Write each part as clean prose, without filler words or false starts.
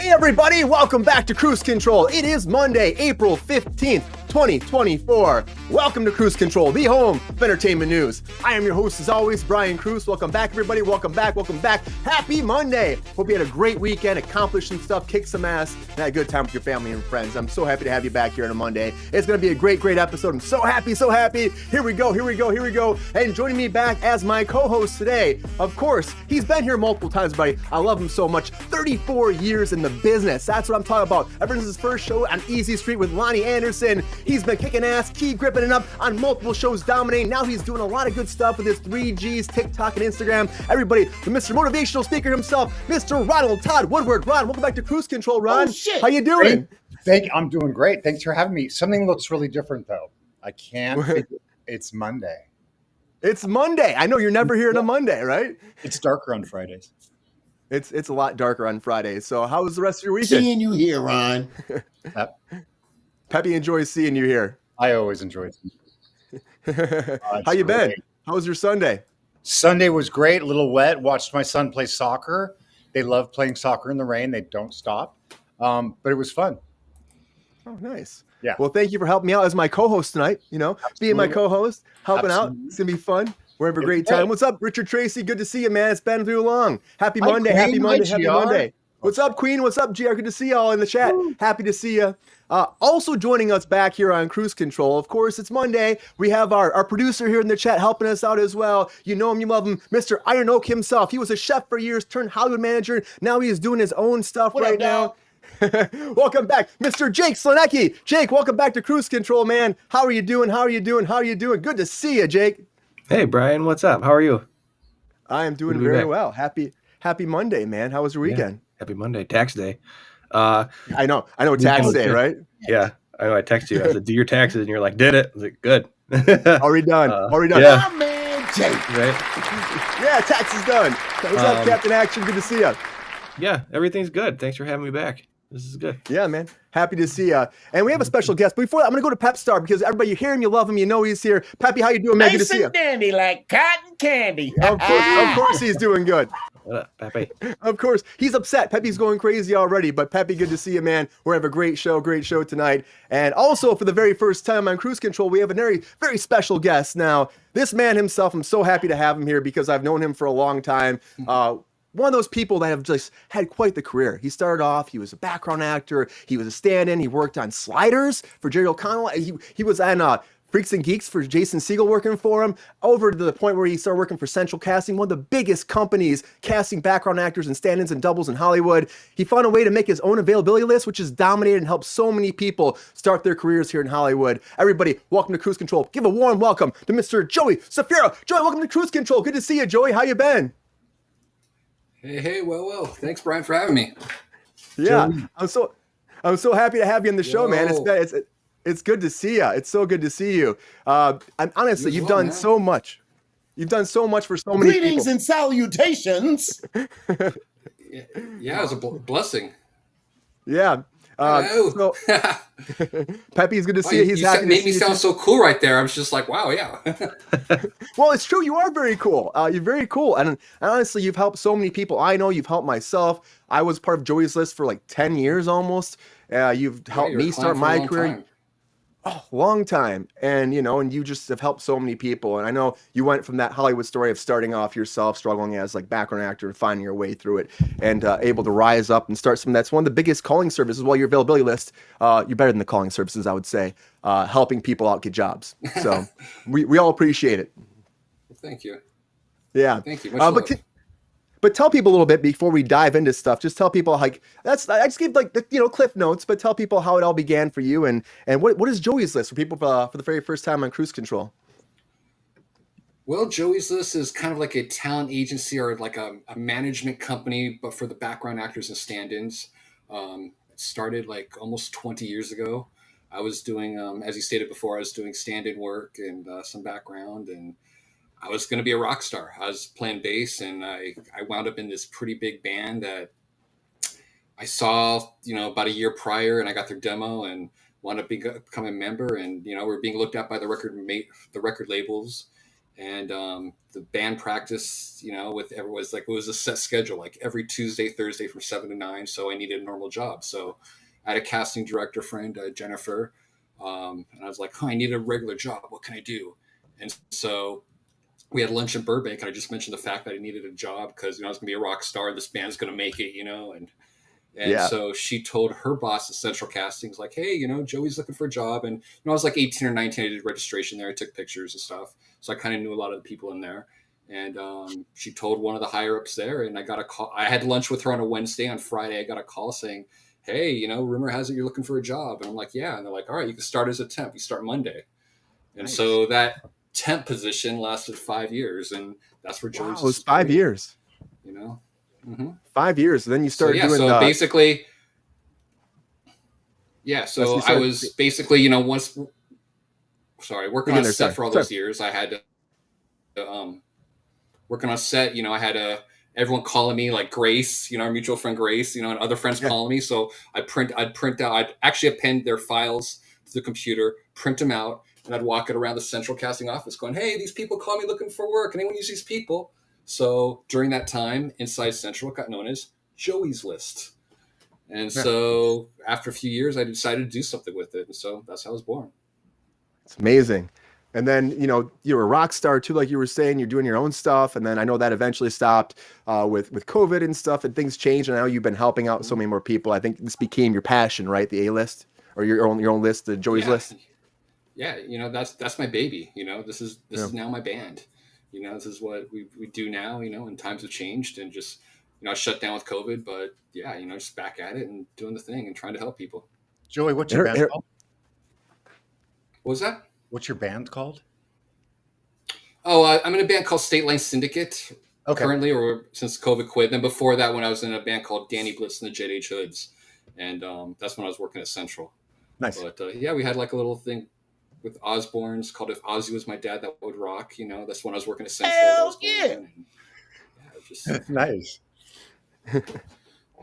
Everybody, welcome back to Kruse Control. It is Monday, April 15th, 2024. Welcome to Kruse Control, the home of entertainment news. I am your host, as always, Brian Kruse. Welcome back, everybody. Welcome back. Welcome back. Happy Monday. Hope you had a great weekend, accomplished some stuff, kicked some ass, and had a good time with your family and friends. I'm so happy to have you back here on a Monday. It's going to be a great, great episode. I'm so happy, so happy. Here we go, here we go, here we go. And joining me back as my co-host today, of course, he's been here multiple times, buddy. I love him so much. 34 years in the business. That's what I'm talking about. Ever since his first show on Easy Street with Lonnie Anderson, he's been kicking ass, key gripping it up on multiple shows, dominating. Now he's doing a lot of good stuff with his 3Gs, TikTok, and Instagram. Everybody, the Mr. Motivational Speaker himself, Mr. Ronald Todd Woodward. Ron, welcome back to Kruse Control, Ron. Oh, shit. How you doing? I'm doing great. Thanks for having me. Something looks really different, though. I can't. It's Monday. It's Monday. I know you're never here on a Monday, right? It's darker on Fridays. It's a lot darker on Fridays. So how was the rest of your weekend? Seeing you here, Ron. Peppy enjoys seeing you here. I always enjoy it. How you been? How was your Sunday? Sunday was great. A little wet. Watched my son play soccer. They love playing soccer in the rain. They don't stop. But it was fun. Oh, nice. Yeah. Well, thank you for helping me out as my co-host tonight. You know, being my co-host, helping out. Absolutely. It's going to be fun. We're having a great time. What's up, Richard Tracy? Good to see you, man. It's been too long. Happy Monday. Queen. Happy Monday. Hi, Happy GR. Monday. What's up, Queen? What's up, GR? Good to see y'all in the chat. Happy to see you. Also joining us back here on Kruse Control, of course, it's Monday. We have our producer here in the chat helping us out as well. You know him, you love him, Mr. Iron Oak himself. He was a chef for years, turned Hollywood manager. Now he is doing his own stuff right now. Welcome back, Mr. Jake Slanecki. Jake, welcome back to Kruse Control, man. How are you doing? How are you doing? How are you doing? Good to see you, Jake. Hey, Brian, what's up? How are you? I am doing very well. Happy Monday, man. How was your weekend? Yeah, happy Monday, tax day. I know tax day, right? Yeah, I know. I texted you. I said, do your taxes, and you're like, did it? I was like, good. Already done. Yeah. My man, Jake. Right? Yeah, tax is done. What's up, Captain Action? Good to see you. Yeah, everything's good. Thanks for having me back. This is good. Yeah, man. Happy to see you. And we have a special guest. But before that, I'm going to go to Pep Star because everybody, you hear him, you love him, you know he's here. Peppy, how you doing, man? Good to Nice see you. and dandy like cotton candy. Of course he's doing good. What up, Pepe? Of course. He's upset. Peppy's going crazy already. But Peppy, good to see you, man. We're having a great show tonight. And also, for the very first time on Kruse Control, we have a very, very special guest. Now, this man himself, I'm so happy to have him here because I've known him for a long time. One of those people that have just had quite the career. He started off, he was a background actor, he was a stand-in, he worked on Sliders for Jerry O'Connell, he was on Freaks and Geeks for Jason Segel working for him, over to the point where he started working for Central Casting, one of the biggest companies casting background actors and stand-ins and doubles in Hollywood. He found a way to make his own availability list, which has dominated and helped so many people start their careers here in Hollywood. Everybody, welcome to Kruse Control. Give a warm welcome to Mr. Joey Staura. Joey, welcome to Kruse Control. Good to see you, Joey. How you been? Hey, well. Thanks, Brian, for having me. Yeah, I'm so happy to have you on the show, man. It's good to see you. It's so good to see you. And honestly, you've done so much. You've done so much for so many people. Greetings and salutations. Yeah, it was a blessing. Yeah. So, Peppy's good to see you. He's happy. Made me sound so cool right there. I was just like, wow, yeah. Well, it's true. You are very cool. You're very cool. And honestly, you've helped so many people. I know you've helped myself. I was part of Joey's List for like 10 years almost. You've helped me start my career. Oh, long time. And, and you just have helped so many people. And I know you went from that Hollywood story of starting off yourself, struggling as like background actor and finding your way through it and able to rise up and start that's one of the biggest calling services. Well, your availability list, you're better than the calling services, I would say, helping people out get jobs. So we all appreciate it. Thank you. Yeah. Thank you. Much love. But tell people a little bit before we dive into stuff. Just tell people I just gave like the cliff notes, but tell people how it all began for you and what is Joey's List for people for the very first time on Kruse Control. Well, Joey's List is kind of like a talent agency or like a management company, but for the background actors and stand-ins. It started like almost 20 years ago. I was doing, as you stated before, I was doing stand-in work and some background, and I was going to be a rock star. I was playing bass, and I wound up in this pretty big band that I saw, about a year prior, and I got their demo and wound up becoming a member. And we are being looked at by the record labels, and the band practice, with everyone was like it was a set schedule, like every Tuesday, Thursday from 7 to 9. So I needed a normal job. So I had a casting director friend, Jennifer, and I was like, I need a regular job. What can I do? And so we had lunch in Burbank, and I just mentioned the fact that I needed a job because I was gonna be a rock star. This band's gonna make it, and Yeah. so she told her boss at Central Castings, like, hey, Joey's looking for a job. And I was like 18 or 19. I did registration there. I took pictures and stuff. So I kind of knew a lot of the people in there. And she told one of the higher ups there, and I got a call. I had lunch with her on a Wednesday. On Friday, I got a call saying, hey, rumor has it you're looking for a job. And I'm like, yeah. And they're like, all right, you can start as a temp. You start Monday. And Nice. so that temp position lasted 5 years. And that's where Wow, Joey's it was 5 years. Mm-hmm. 5 years. Then you started doing so the. basically, yeah. So you I started- was basically, working on set for all those years. I had to, working on set, I had everyone calling me, like Grace, our mutual friend Grace, and other friends calling me. So I'd print out, I'd actually append their files to the computer, print them out, and I'd walk it around the central casting office going, hey, these people call me looking for work. Anyone use these people? So during that time, inside Central, it got known as Joey's List. And so after a few years, I decided to do something with it. And so that's how I was born. It's amazing. And then, you're a rock star too, like you were saying, you're doing your own stuff. And then I know that eventually stopped with COVID and stuff, and things changed. And now you've been helping out so many more people. I think this became your passion, right? The A-list or your own list, the Joey's List. Yeah. That's my baby. This is now my band. This is what we do now, and times have changed and just, I shut down with COVID, but yeah, just back at it and doing the thing and trying to help people. Joey, what's your band called? What was that? What's your band called? Oh, I'm in a band called State Line Syndicate currently, or since COVID quit. Then before that, when I was in a band called Danny Blitz and the Jet Age Hoods, and that's when I was working at Central. Nice. But we had like a little thing with Osbourne's called If Ozzy Was My Dad, That Would Rock. That's when I was working at Central. Hell yeah. Just Nice.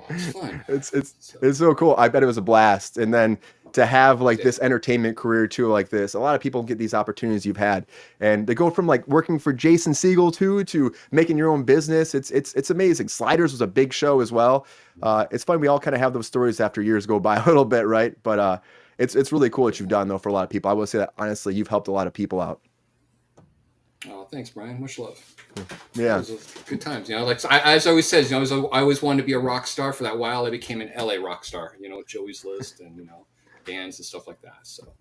it's fun. It's so cool. I bet it was a blast. And then to have like this entertainment career too, like this, a lot of people get these opportunities you've had, and they go from like working for Jason Segel to making your own business. It's amazing. Sliders was a big show as well. It's fun. We all kind of have those stories after years go by a little bit, right? But it's really cool what you've done though for a lot of people. I will say that honestly, you've helped a lot of people out. Oh, thanks, Brian. Much love. Yeah. It was good times. Like as I always says, I always wanted to be a rock star. For that while, I became an LA rock star. Joey's List and bands and stuff like that. So,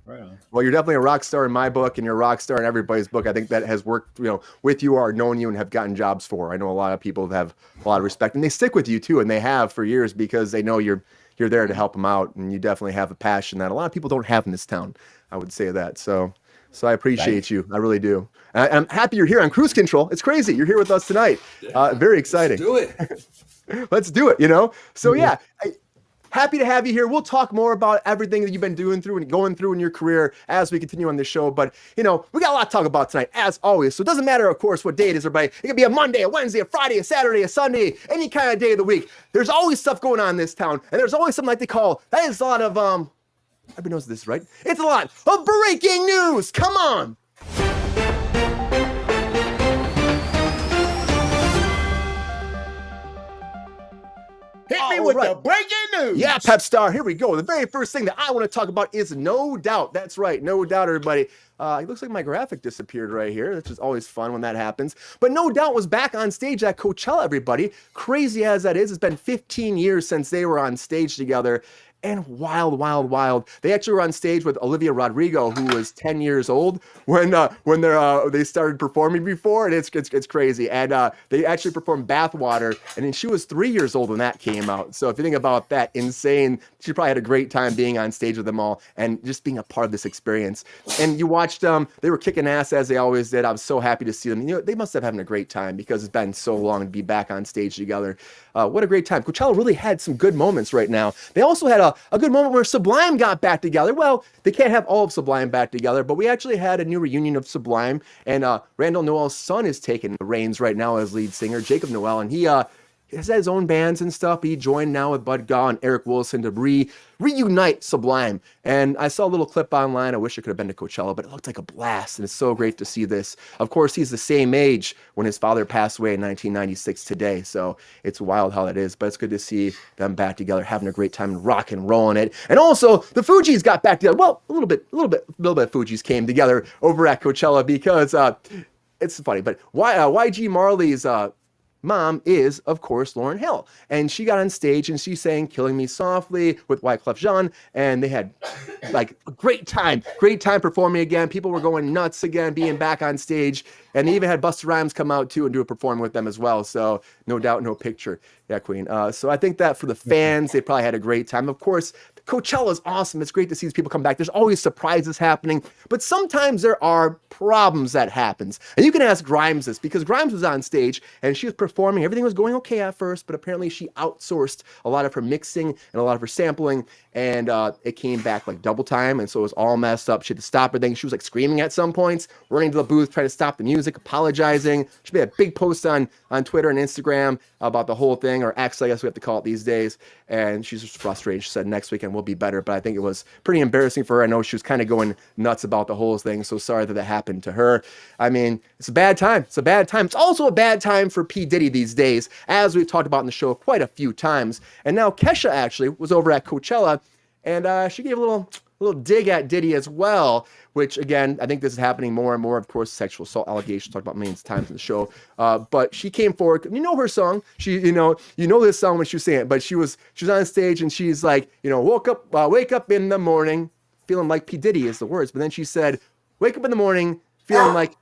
Right on. Well, you're definitely a rock star in my book, and you're a rock star in everybody's book. I think that has worked, with you or known you and have gotten jobs for. I know a lot of people have a lot of respect, and they stick with you too, and they have for years because they know you're there to help them out, and you definitely have a passion that a lot of people don't have in this town. I would say that. So I appreciate you. I really do. And I'm happy you're here on Kruse Control. It's crazy. You're here with us tonight. Very exciting. Let's do it. Let's do it, So yeah, happy to have you here. We'll talk more about everything that you've been doing through and going through in your career as we continue on this show. But, we got a lot to talk about tonight, as always. So it doesn't matter, of course, what day it is, everybody. It could be a Monday, a Wednesday, a Friday, a Saturday, a Sunday, any kind of day of the week. There's always stuff going on in this town. And there's always something like they call, that is a lot of, everybody knows this, right? It's a lot of breaking news. Come on. Hit me All with right. the breaking news. Yeah, Pep Star, here we go. The very first thing that I want to talk about is No Doubt. That's right, No Doubt, everybody. It looks like my graphic disappeared right here, which is always fun when that happens. But No Doubt was back on stage at Coachella, everybody. Crazy as that is, it's been 15 years since they were on stage together. and wild. They actually were on stage with Olivia Rodrigo, who was 10 years old when they started performing before, and it's crazy. And they actually performed Bathwater, and then she was 3 years old when that came out. So if you think about that, insane. She probably had a great time being on stage with them all and just being a part of this experience. And you watched them; they were kicking ass as they always did. I was so happy to see them. You know, they must have having a great time because it's been so long to be back on stage together. What a great time. Coachella really had some good moments right now. They also had a good moment where Sublime got back together. Well, they can't have all of Sublime back together, but we actually had a new reunion of Sublime, and Randall Noel's son is taking the reins right now as lead singer, Jacob Noel, and he has his own bands and stuff. He joined now with Bud Gaw and Eric Wilson to reunite Sublime. And I saw a little clip online. I wish I could have been to Coachella, but it looked like a blast. And it's so great to see this. Of course, he's the same age when his father passed away in 1996 today. So it's wild how that is. But it's good to see them back together, having a great time and rock and rolling it. And also, the Fugees got back together. Well, a little bit of Fugees came together over at Coachella because it's funny. But YG Marley's mom is, of course, Lauryn Hill. And she got on stage and she sang Killing Me Softly with Wyclef Jean. And they had like a great time performing again. People were going nuts again, being back on stage. And they even had Busta Rhymes come out too and do a performance with them as well. So no doubt, no picture. Yeah, Queen. So I think that for the fans, they probably had a great time. Of course, Coachella is awesome. It's great to see these people come back. There's always surprises happening, but sometimes there are problems that happens. And you can ask Grimes this because Grimes was on stage and she was performing. Everything was going okay at first, but apparently she outsourced a lot of her mixing and a lot of her sampling, and it came back like double time, and so it was all messed up. She had to stop everything. She was like screaming at some points, running to the booth, trying to stop the music, apologizing. She made a big post on Twitter and Instagram about the whole thing, or X, I guess we have to call it these days, and she's just frustrated. She said next weekend will be better, but I think it was pretty embarrassing for her. I know she was kind of going nuts about the whole thing, so sorry that happened to her. I mean, it's a bad time. It's also a bad time for P. Diddy these days, as we've talked about in the show quite a few times. And now Kesha actually was over at Coachella, and she gave a little dig at Diddy as well, which again, I think this is happening more and more. Of course, sexual assault allegations talked about many times in the show. But she came forward. You know her song. She, you know this song when she was singing it. But she was on stage and she's like, wake up in the morning, feeling like P. Diddy is the words. But then she said, wake up in the morning, feeling like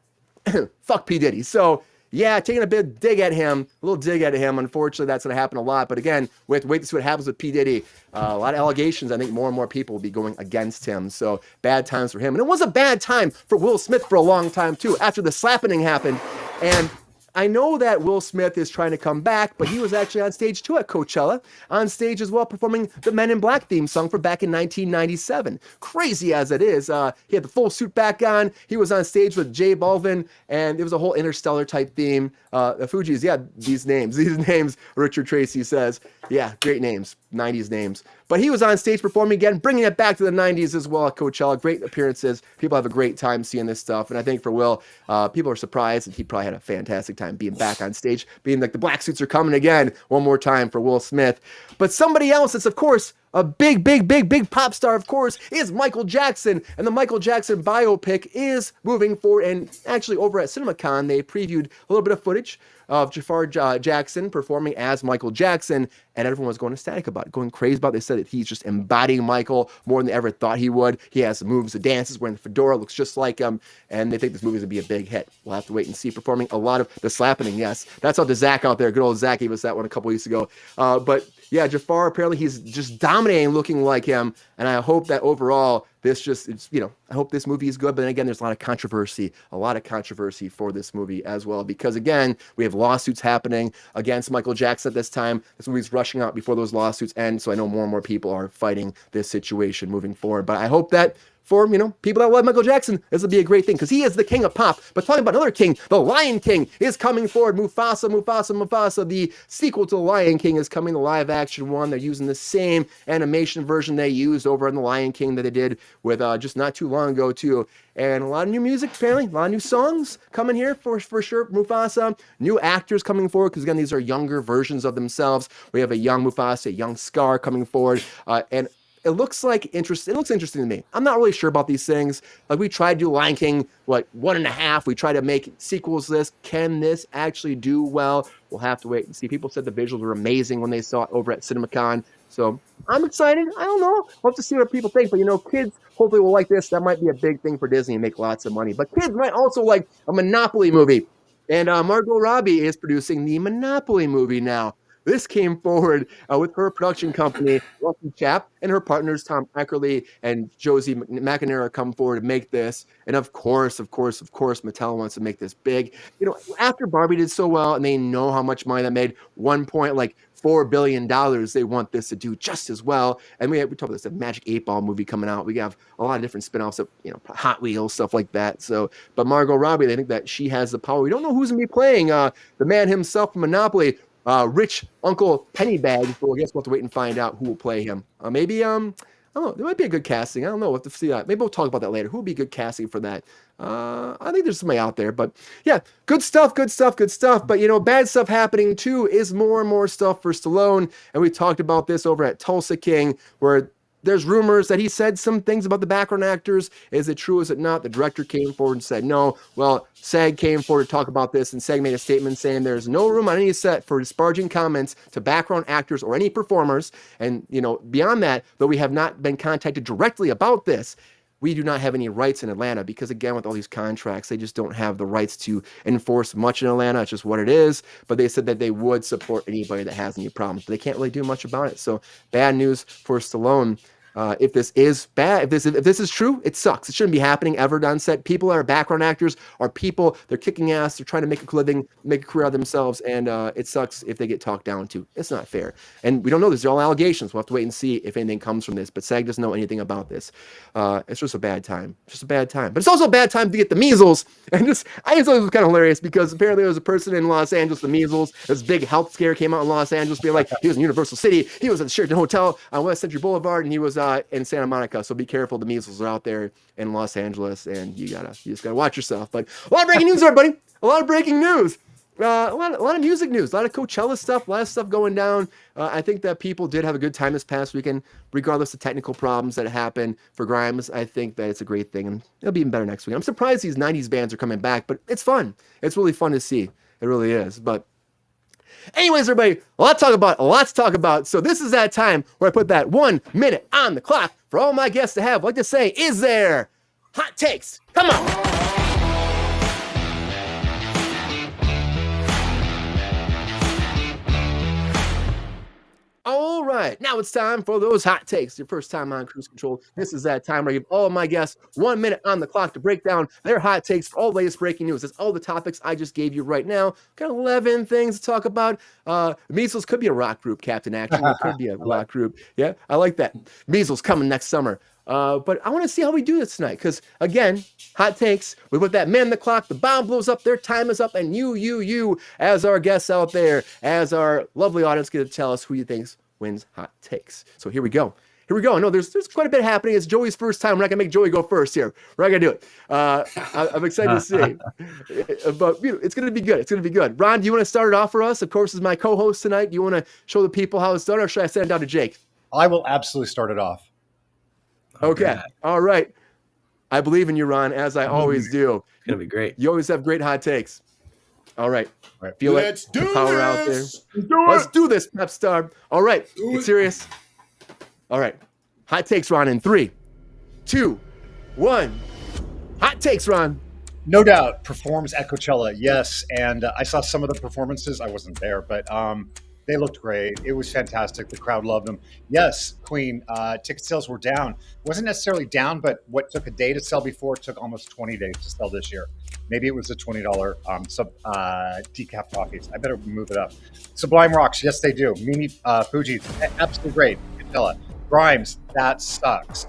fuck P. Diddy. So yeah, taking a little dig at him. Unfortunately, that's going to happen a lot. But again, we have to wait to see what happens with P. Diddy. A lot of allegations. I think more and more people will be going against him. So bad times for him. And it was a bad time for Will Smith for a long time, too, after the slappening happened. And I know that Will Smith is trying to come back, but he was actually on stage too at Coachella, on stage as well, performing the Men in Black theme song from back in 1997. Crazy as it is, he had the full suit back on. He was on stage with J Balvin, and it was a whole Interstellar type theme. The Fugees, yeah, these names, Richard Tracy says, yeah, great names, 90s names. But he was on stage performing again, bringing it back to the 90s as well at Coachella. Great appearances. People have a great time seeing this stuff. And I think for Will, people are surprised, and he probably had a fantastic time being back on stage, being like the black suits are coming again one more time for Will Smith. But somebody else that's, of course, a big pop star, of course, is Michael Jackson. And the Michael Jackson biopic is moving forward. And actually over at CinemaCon, they previewed a little bit of footage of Jafar Jackson performing as Michael Jackson. And everyone was going ecstatic about it, going crazy about it. They said that he's just embodying Michael more than they ever thought he would. He has the moves, the dances, wearing the fedora, looks just like him. And they think this movie is going to be a big hit. We'll have to wait and see. Performing a lot of the slapping, yes. That's how the Zach out there, good old Zach gave us that one a couple weeks ago. But yeah, Jafar, apparently he's just dominating, looking like him. And I hope that overall I hope this movie is good. But then again, there's a lot of controversy for this movie as well. Because again, we have lawsuits happening against Michael Jackson at this time. This movie's rushing out before those lawsuits end. So I know more and more people are fighting this situation moving forward. But I hope that for, people that love Michael Jackson, this will be a great thing because he is the king of pop. But talking about another king, the Lion King is coming forward. Mufasa. The sequel to the Lion King is coming, the live action one. They're using the same animation version they used over in the Lion King that they did with just not too long ago too. And a lot of new music, apparently, a lot of new songs coming here for sure. Mufasa, new actors coming forward because again, these are younger versions of themselves. We have a young Mufasa, a young Scar coming forward, and it looks interesting to me. I'm not really sure about these things. Like we tried to do Lion King, 1.5. We tried to make sequels to this. Can this actually do well? We'll have to wait and see. People said the visuals were amazing when they saw it over at CinemaCon. So I'm excited. I don't know. We'll have to see what people think. But, kids hopefully will like this. That might be a big thing for Disney and make lots of money. But kids might also like a Monopoly movie. And Margot Robbie is producing the Monopoly movie now. This came forward with her production company, Lucky Chap, and her partners, Tom Eckerly and Josie McNamara, come forward to make this. And of course, Mattel wants to make this big. After Barbie did so well, and they know how much money that made, $1.4 billion, they want this to do just as well. And we talked about this, a Magic 8-Ball movie coming out. We have a lot of different spinoffs of, Hot Wheels, stuff like that. So, but Margot Robbie, they think that she has the power. We don't know who's going to be playing the man himself from Monopoly, rich Uncle Pennybags, but I guess we'll have to wait and find out who will play him. Maybe, I don't know, there might be a good casting. I don't know. We'll have to see that. Maybe we'll talk about that later. Who would be good casting for that? I think there's somebody out there, but yeah, good stuff. But, bad stuff happening too is more and more stuff for Stallone. And we talked about this over at Tulsa King, where there's rumors that he said some things about the background actors. Is it true? Is it not? The director came forward and said no. Well, SAG came forward to talk about this, and SAG made a statement saying there's no room on any set for disparaging comments to background actors or any performers. And, beyond that, though we have not been contacted directly about this, we do not have any rights in Atlanta because, again, with all these contracts, they just don't have the rights to enforce much in Atlanta. It's just what it is. But they said that they would support anybody that has any problems. But they can't really do much about it. So bad news for Stallone. If this is bad, if this is true, it sucks. It shouldn't be happening ever on set. People that are background actors are people. They're kicking ass. They're trying to make a living, make a career out of themselves, and it sucks if they get talked down to. It's not fair. And we don't know. These are all allegations. We'll have to wait and see if anything comes from this. But SAG doesn't know anything about this. It's just a bad time. Just a bad time. But it's also a bad time to get the measles. And I just thought it was kind of hilarious because apparently there was a person in Los Angeles, the measles. This big health scare came out in Los Angeles, being like he was in Universal City. He was at the Sheraton Hotel on West Century Boulevard, and he was in Santa Monica. So be careful. The measles are out there in Los Angeles, and you just gotta watch yourself. But a lot of breaking news, everybody. A lot of breaking news. A lot of music news. A lot of Coachella stuff. A lot of stuff going down. I think that people did have a good time this past weekend, regardless of technical problems that happened for Grimes. I think that it's a great thing, and it'll be even better next week. I'm surprised these 90s bands are coming back, but it's fun. It's really fun to see. It really is. But anyways, everybody, a lot to talk about. So this is that time where I put that 1 minute on the clock for all my guests to have. Like to say, is there hot takes? Come on. All right, now it's time for those hot takes. Your first time on Kruse Control. This is that time where I give all of my guests 1 minute on the clock to break down their hot takes for all the latest breaking news. That's all the topics I just gave you right now. Got 11 things to talk about. Measles could be a rock group, Captain Action. It could be a rock group. Yeah, I like that. Measles coming next summer. But I want to see how we do this tonight because, again, hot takes. We put that man on the clock. The bomb blows up. Their time is up. And you, as our guests out there, as our lovely audience, get to tell us who you think wins hot takes. So here we go. I know there's quite a bit happening. It's Joey's first time. We're not going to make Joey go first here. We're not going to do it. I'm excited to see. But it's going to be good. It's going to be good. Ron, do you want to start it off for us? Of course, as my co-host tonight. Do you want to show the people how it's done, or should I send it down to Jake? I will absolutely start it off. Okay. All right. I believe in you, Ron, as I always do. It's going to be great. You always have great hot takes. All right. Feel Let's it. do The power this. out there. Let's do this, Pep Star. All right. Get serious. All right. Hot takes, Ron, in 3, 2, 1. Hot takes, Ron. No doubt performs at Coachella. Yes. And I saw some of the performances. I wasn't there, but they looked great. It was fantastic. The crowd loved them. Yes, Queen. Ticket sales were down. Wasn't necessarily down, but what took a day to sell before took almost 20 days to sell this year. Maybe it was a $20 decaf coffees. I better move it up. Sublime Rocks. Yes, they do. Mimi Fuji's absolutely great. Coachella. Grimes. That sucks.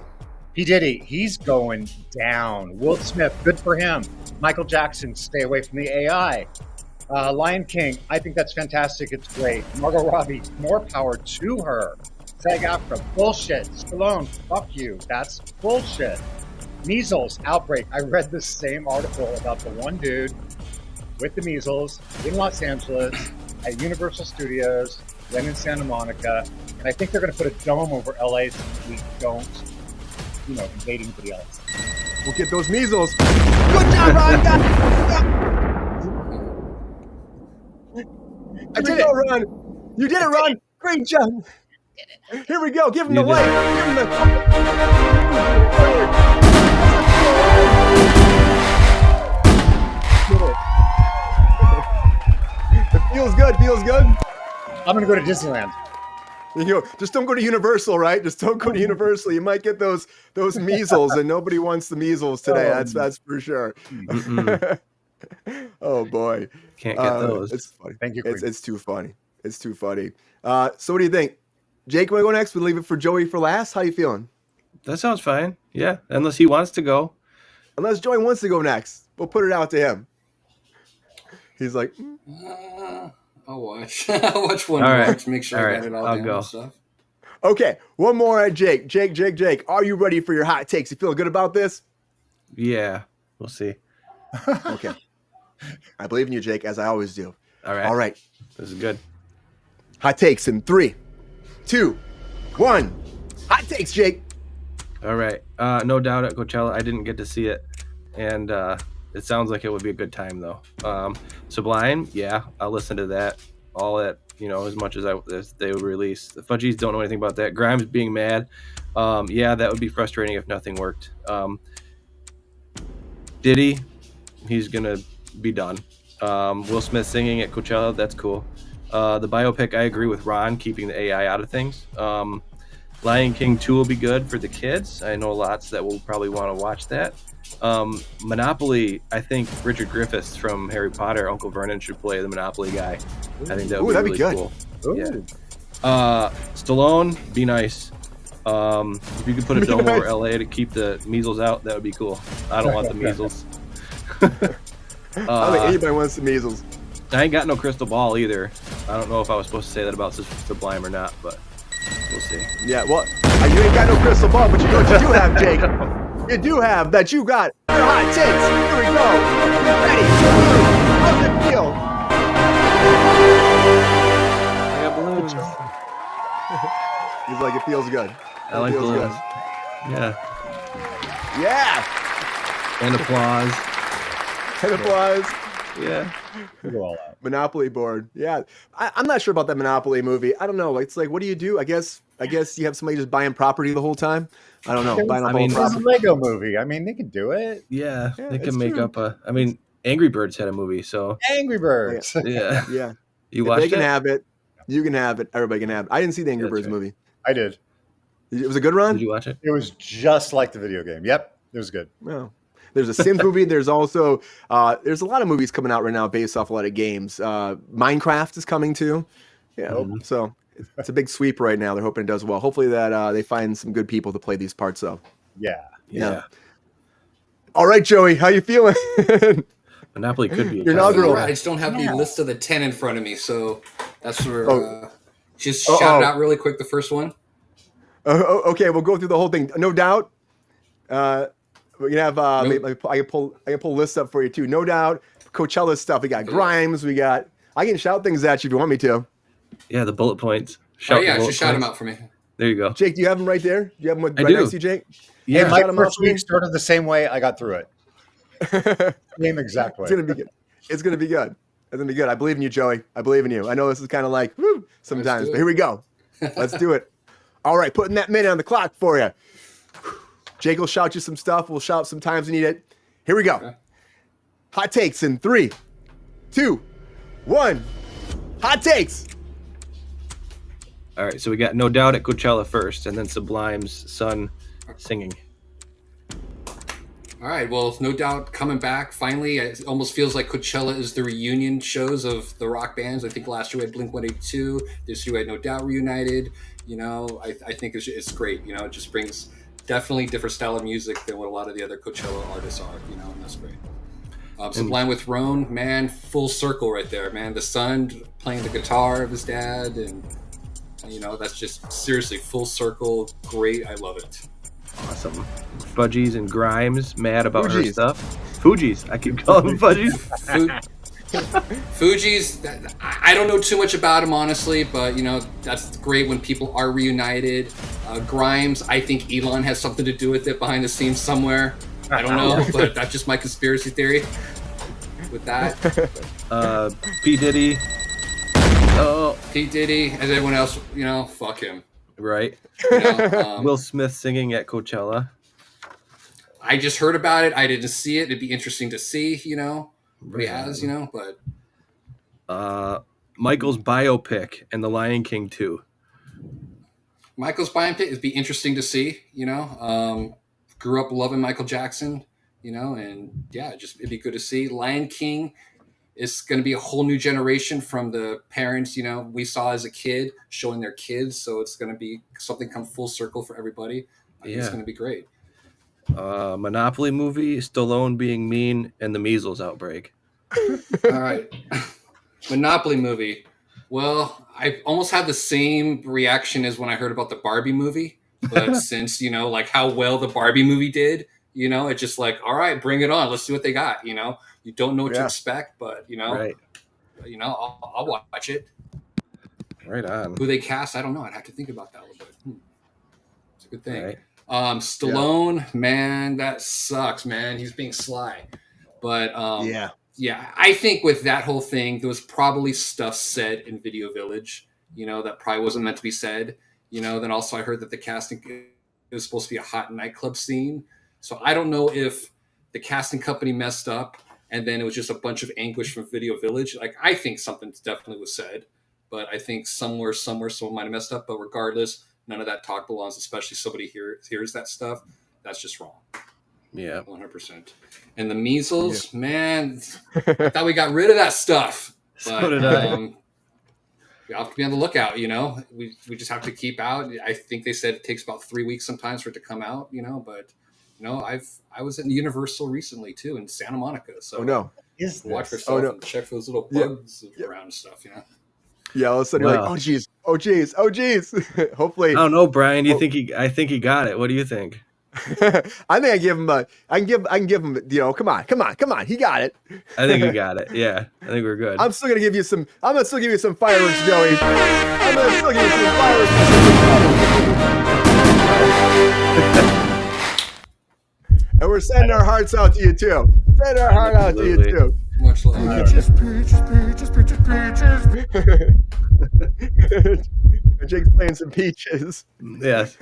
P.Diddy. He's going down. Will Smith. Good for him. Michael Jackson. Stay away from the AI. Lion King, I think that's fantastic. It's great. Margot Robbie, more power to her. SAG-AFTRA, bullshit. Stallone, fuck you. That's bullshit. Measles outbreak. I read the same article about the one dude with the measles in Los Angeles at Universal Studios, then in Santa Monica, and I think they're going to put a dome over LA so we don't, invade anybody else. We'll get those measles. Good job, Ron. You did it, Ron. Great job. Here we go. Give him the You did light. it. Give him the. It feels good. Feels good. I'm gonna go to Disneyland. You know, just don't go to Universal, right? Just don't go to Universal. You might get those measles, and nobody wants the measles today. That's for sure. Oh boy, Can't get those. It's funny. Thank you, It's Queen. too funny. It's too funny. So what do you think, Jake? Want to go next? We'll leave it for Joey for last. How you feeling? That sounds fine. Yeah, unless he wants to go. Unless Joey wants to go next, we'll put it out to him. He's like, I'll watch. I'll watch one All more right. to make sure All I right. got it all I'll down go. and stuff. okay, one more at Jake. Jake. Are you ready for your hot takes? You feel good about this? Yeah, we'll see. Okay. I believe in you, Jake, as I always do. All right. All right. This is good. Hot takes in 3, 2, 1. Hot takes, Jake. All right. No doubt at Coachella. I didn't get to see it, and it sounds like it would be a good time though. Sublime, yeah, I'll listen to that. All that, as much as they would release. The Fudgies don't know anything about that. Grimes being mad, yeah, that would be frustrating if nothing worked. Diddy, he's gonna be done. Will Smith singing at Coachella, that's cool. The biopic, I agree with Ron, keeping the AI out of things. Lion King 2 will be good for the kids. I know lots that will probably want to watch that. Monopoly, I think Richard Griffiths from Harry Potter, Uncle Vernon, should play the Monopoly guy. I think that would Ooh, be that'd really be good. cool. Yeah. Stallone, be nice. If you could put a dome over LA to keep the measles out, that would be cool. I don't want the measles. I don't think anybody wants the measles. I ain't got no crystal ball either. I don't know if I was supposed to say that about Sublime or not, but we'll see. Yeah, well, you ain't got no crystal ball, but you know what you do have, Jake. You do have that. You got your hot takes. Here we go. Ready? How's it feel? I got balloons. He's like, it feels good. I like feels balloons. Yeah. Yeah. And applause. And applause. Yeah. We'll go all out. Monopoly board. Yeah. I'm not sure about that Monopoly movie. I don't know. It's like, what do you do? I guess you have somebody just buying property the whole time. I don't know. Buying a whole It's a property. Lego movie. I mean, they can do it. Yeah. Yeah, They it's can make true. up Angry Birds had a movie, so Angry Birds. yeah. Yeah. You If watched they can it? have it. You can have it. Everybody can have it. I didn't see the Angry That's Birds right. movie. I did. It was a good run? Did you watch it? It was just like the video game. Yep, it was good. No. There's a Sims movie. There's also there's a lot of movies coming out right now based off a lot of games. Minecraft is coming too. Yeah, Mhm. so it's a big sweep right now. They're hoping it does well. Hopefully that they find some good people to play these parts of. Yeah. Yeah. All right, Joey, how you feeling? Monopoly could be. Your inaugural. I just don't have the list of the 10 in front of me, so that's where. Oh. Just Oh, shout it oh. out really quick. The first one. Okay, we'll go through the whole thing. No doubt. We can have. Nope. I can pull lists up for you too. No doubt. Coachella stuff. We got Grimes. We got. I can shout things at you if you want me to. Yeah, the bullet points. Oh the yeah, bullet just shout them points. out for me. There you go. Jake, do you have them right there? Do you have them I right do. next to you, Jake? Yeah. My shout 'em out first for me. week started the same way. I got through it. Same exact way. It's gonna be good. It's gonna be good. It's gonna be good. I believe in you, Joey. I believe in you. I know this is kind of like woo, sometimes, do but it. here we go. Let's do it. All right, putting that minute on the clock for you. Jake will shout you some stuff. We'll shout some times we need it. Here we go. Okay. Hot takes in 3, 2, 1. Hot takes. All right, so we got No Doubt at Coachella first, and then Sublime's son singing. All right. Well, no doubt coming back finally. It almost feels like Coachella is the reunion shows of the rock bands. I think last year we had Blink-182. This year we had No Doubt reunited. I think it's great. It just brings definitely different style of music than what a lot of the other Coachella artists are. And that's great. Sublime with Roan, man, full circle right there, man. The son playing the guitar of his dad, and that's just seriously full circle. Great. I love it. Awesome. Fudgies and Grimes mad about her Fugees. stuff. Fugees. I keep calling them Fudgies. Fuji's, I don't know too much about him, honestly, but, that's great when people are reunited. Grimes, I think Elon has something to do with it behind the scenes somewhere. I don't know, but that's just my conspiracy theory with that. P. Diddy. Oh, P. Diddy, and everyone else, fuck him. Right. You know, Will Smith singing at Coachella. I just heard about it. I didn't see it. It'd be interesting to see, you know, what he has, you know, but Michael's biopic and The Lion King 2. Michael's biopic it'd be interesting to see, you know. Grew up loving Michael Jackson, you know, and yeah, just it'd be good to see. Lion King is going to be a whole new generation from the parents, you know, we saw as a kid showing their kids. So it's going to be something come full circle for everybody. I think it's going to be great. Monopoly movie, Stallone being mean, and the measles outbreak. All right. Monopoly movie. Well, I almost had the same reaction as when I heard about the Barbie movie. But since, you know, like how well the Barbie movie did, you know, it's just like, all right, bring it on. Let's see what they got. You know, you don't know what to expect, but, you know, you know, I'll watch it. Right on. Who they cast, I don't know. I'd have to think about that a little bit. It's a good thing. Right. Stallone, man, that sucks, man. He's being sly. But yeah, I think with that whole thing, there was probably stuff said in Video Village, you know, that probably wasn't meant to be said. You know, then also I heard that the casting it was supposed to be a hot nightclub scene. So I don't know if the casting company messed up and then it was just a bunch of anguish from Video Village. Like, I think something definitely was said, but I think somewhere someone might have messed up. But regardless, none of that talk belongs, especially somebody hears that stuff. That's just wrong. Yeah. 100%. And the measles, man, I thought we got rid of that stuff. But, So did I. we have to be on the lookout, you know. We just have to keep out. I think they said it takes about 3 weeks sometimes for it to come out, you know. But you know, I was at Universal recently too in Santa Monica, so watch yourself and check for those little bugs around and stuff, you know. Yeah, all of a sudden you're like, oh geez. Hopefully, I don't know, Brian. I think he got it. What do you think? I think I can give him. You know, come on. He got it. I think he got it. Yeah, I think we're good. I'm still gonna give you some fireworks, Joey. I'm gonna still give you some fireworks. And we're sending our hearts out to you too. Send our heart out to you too. Much love. Peaches. Jake's playing some peaches. Yes.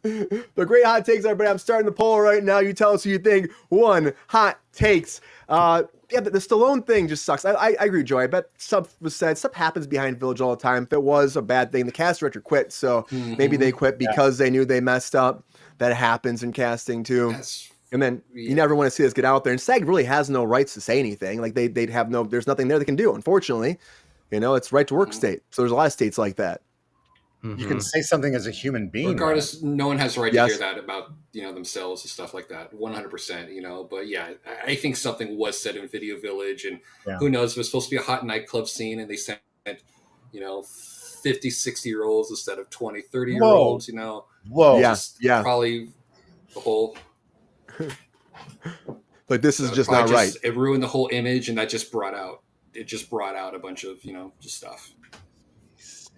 The great hot takes, everybody. I'm starting the poll right now. You tell us who you think won hot takes. Yeah, the Stallone thing just sucks. I agree, Joey. I bet stuff was said. Stuff happens behind Village all the time. If it was a bad thing, the cast director quit. So maybe they quit because they knew they messed up. That happens in casting too. And then you never want to see us get out there. And SAG really has no rights to say anything. Like they'd have there's nothing there they can do, unfortunately. You know, it's right to work state. So there's a lot of states like that. You can say something as a human being. Regardless, no one has the right to hear that about, you know, themselves and stuff like that. 100%, you know. But yeah, I think something was said in Video Village, and who knows? It was supposed to be a hot nightclub scene, and they sent, you know, 50, 60-year-olds instead of 20, 30-year-olds, you know. Whoa. Yeah. Probably the whole. Like, this is just not right. It ruined the whole image, and that just brought out a bunch of, you know, just stuff.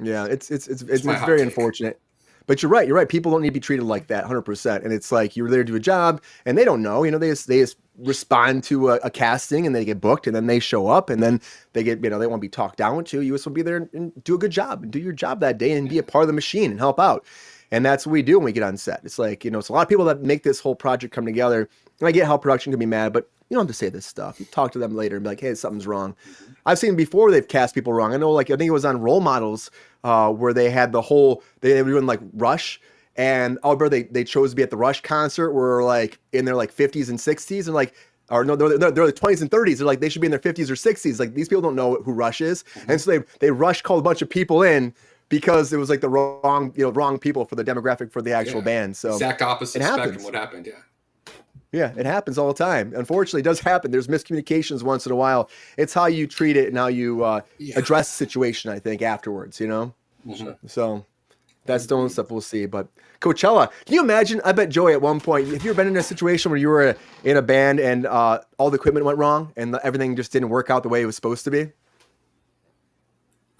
Yeah, it's very unfortunate. But you're right. People don't need to be treated like that 100%. And it's like you're there to do a job and they don't know, you know, they just respond to a casting and they get booked and then they show up and then they get, you know, they want to be talked down to. You just want to be there and do a good job and do your job that day and be a part of the machine and help out. And that's what we do when we get on set. It's like, you know, it's a lot of people that make this whole project come together. And I get how production can be mad, but you don't have to say this stuff. You talk to them later and be like, hey, something's wrong. I've seen before they've cast people wrong. I know, like, I think it was on Role Models where they had they were doing like Rush. And they chose to be at the Rush concert where like in their like 50s and 60s and like, or no, they're the 20s and 30s. They're like, they should be in their 50s or 60s. Like, these people don't know who Rush is. And so they Rush called a bunch of people in because it was like the wrong people for the demographic for the actual band. So exact opposite spectrum what happened. Yeah, it happens all the time. Unfortunately, it does happen. There's miscommunications once in a while. It's how you treat it and how you address the situation, I think, afterwards, you know? Mm-hmm. So that's the only stuff we'll see. But Coachella, can you imagine? I bet, Joey, at one point, have you ever been in a situation where you were in a band and all the equipment went wrong and everything just didn't work out the way it was supposed to be?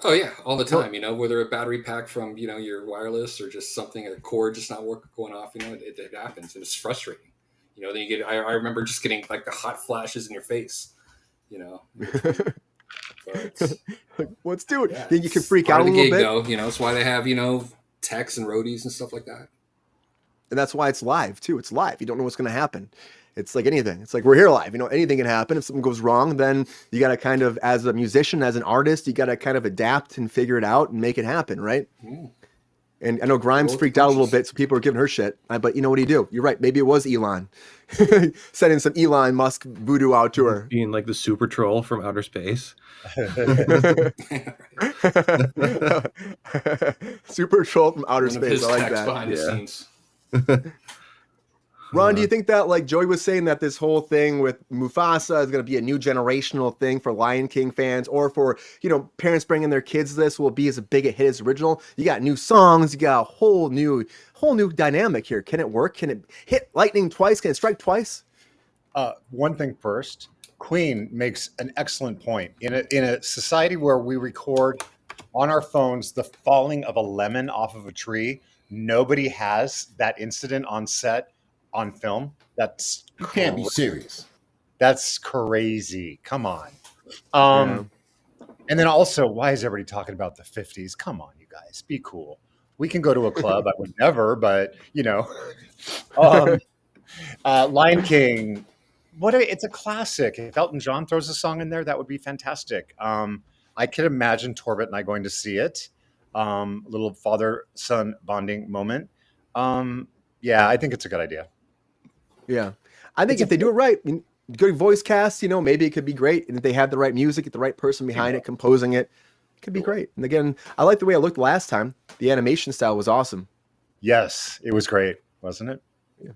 Oh yeah, all the time. You know, whether a battery pack from, you know, your wireless or just something, a cord just not going off. You know, it happens and it's frustrating. You know, then you get. I remember just getting like the hot flashes in your face. You know, but let's do it. Yeah, then you can freak out a little bit. Though, you know, it's why they have, you know, techs and roadies and stuff like that. And that's why it's live too. It's live. You don't know what's going to happen. It's like anything. It's like we're here live. Anything can happen. If something goes wrong, then you got to kind of, as a musician, as an artist, you got to kind of adapt and figure it out and make it happen, right? And I know Grimes freaked out a little bit, so people are giving her shit. But you know what do you do? You're right. Maybe it was Elon sending some Elon Musk voodoo out to her. Being like the super troll from outer space. Super troll from outer One of space. his I like techs that. behind the scenes. Ron, do you think that, like Joey was saying, that this whole thing with Mufasa is going to be a new generational thing for Lion King fans, or for, parents bringing their kids to this will be as big a hit as original? You got new songs, you got a whole new dynamic here. Can it work? Can it hit lightning twice? Can it strike twice? One thing first, Queen makes an excellent point. In a society where we record on our phones the falling of a lemon off of a tree, nobody has that incident on set on film. That's You can't be serious. That's crazy. Come on. And then also, why is everybody talking about the 50s? Come on, you guys, be cool. We can go to a club. I would never, but Lion King. It's a classic. If Elton John throws a song in there, that would be fantastic. I could imagine Torbett and I going to see it. Little father-son bonding moment. Yeah, I think it's a good idea. Yeah. I think if they do it right, good voice cast, maybe it could be great. And if they have the right music, get the right person behind it, composing it, it could be great. And again, I like the way it looked last time. The animation style was awesome. Yes, it was great, wasn't it?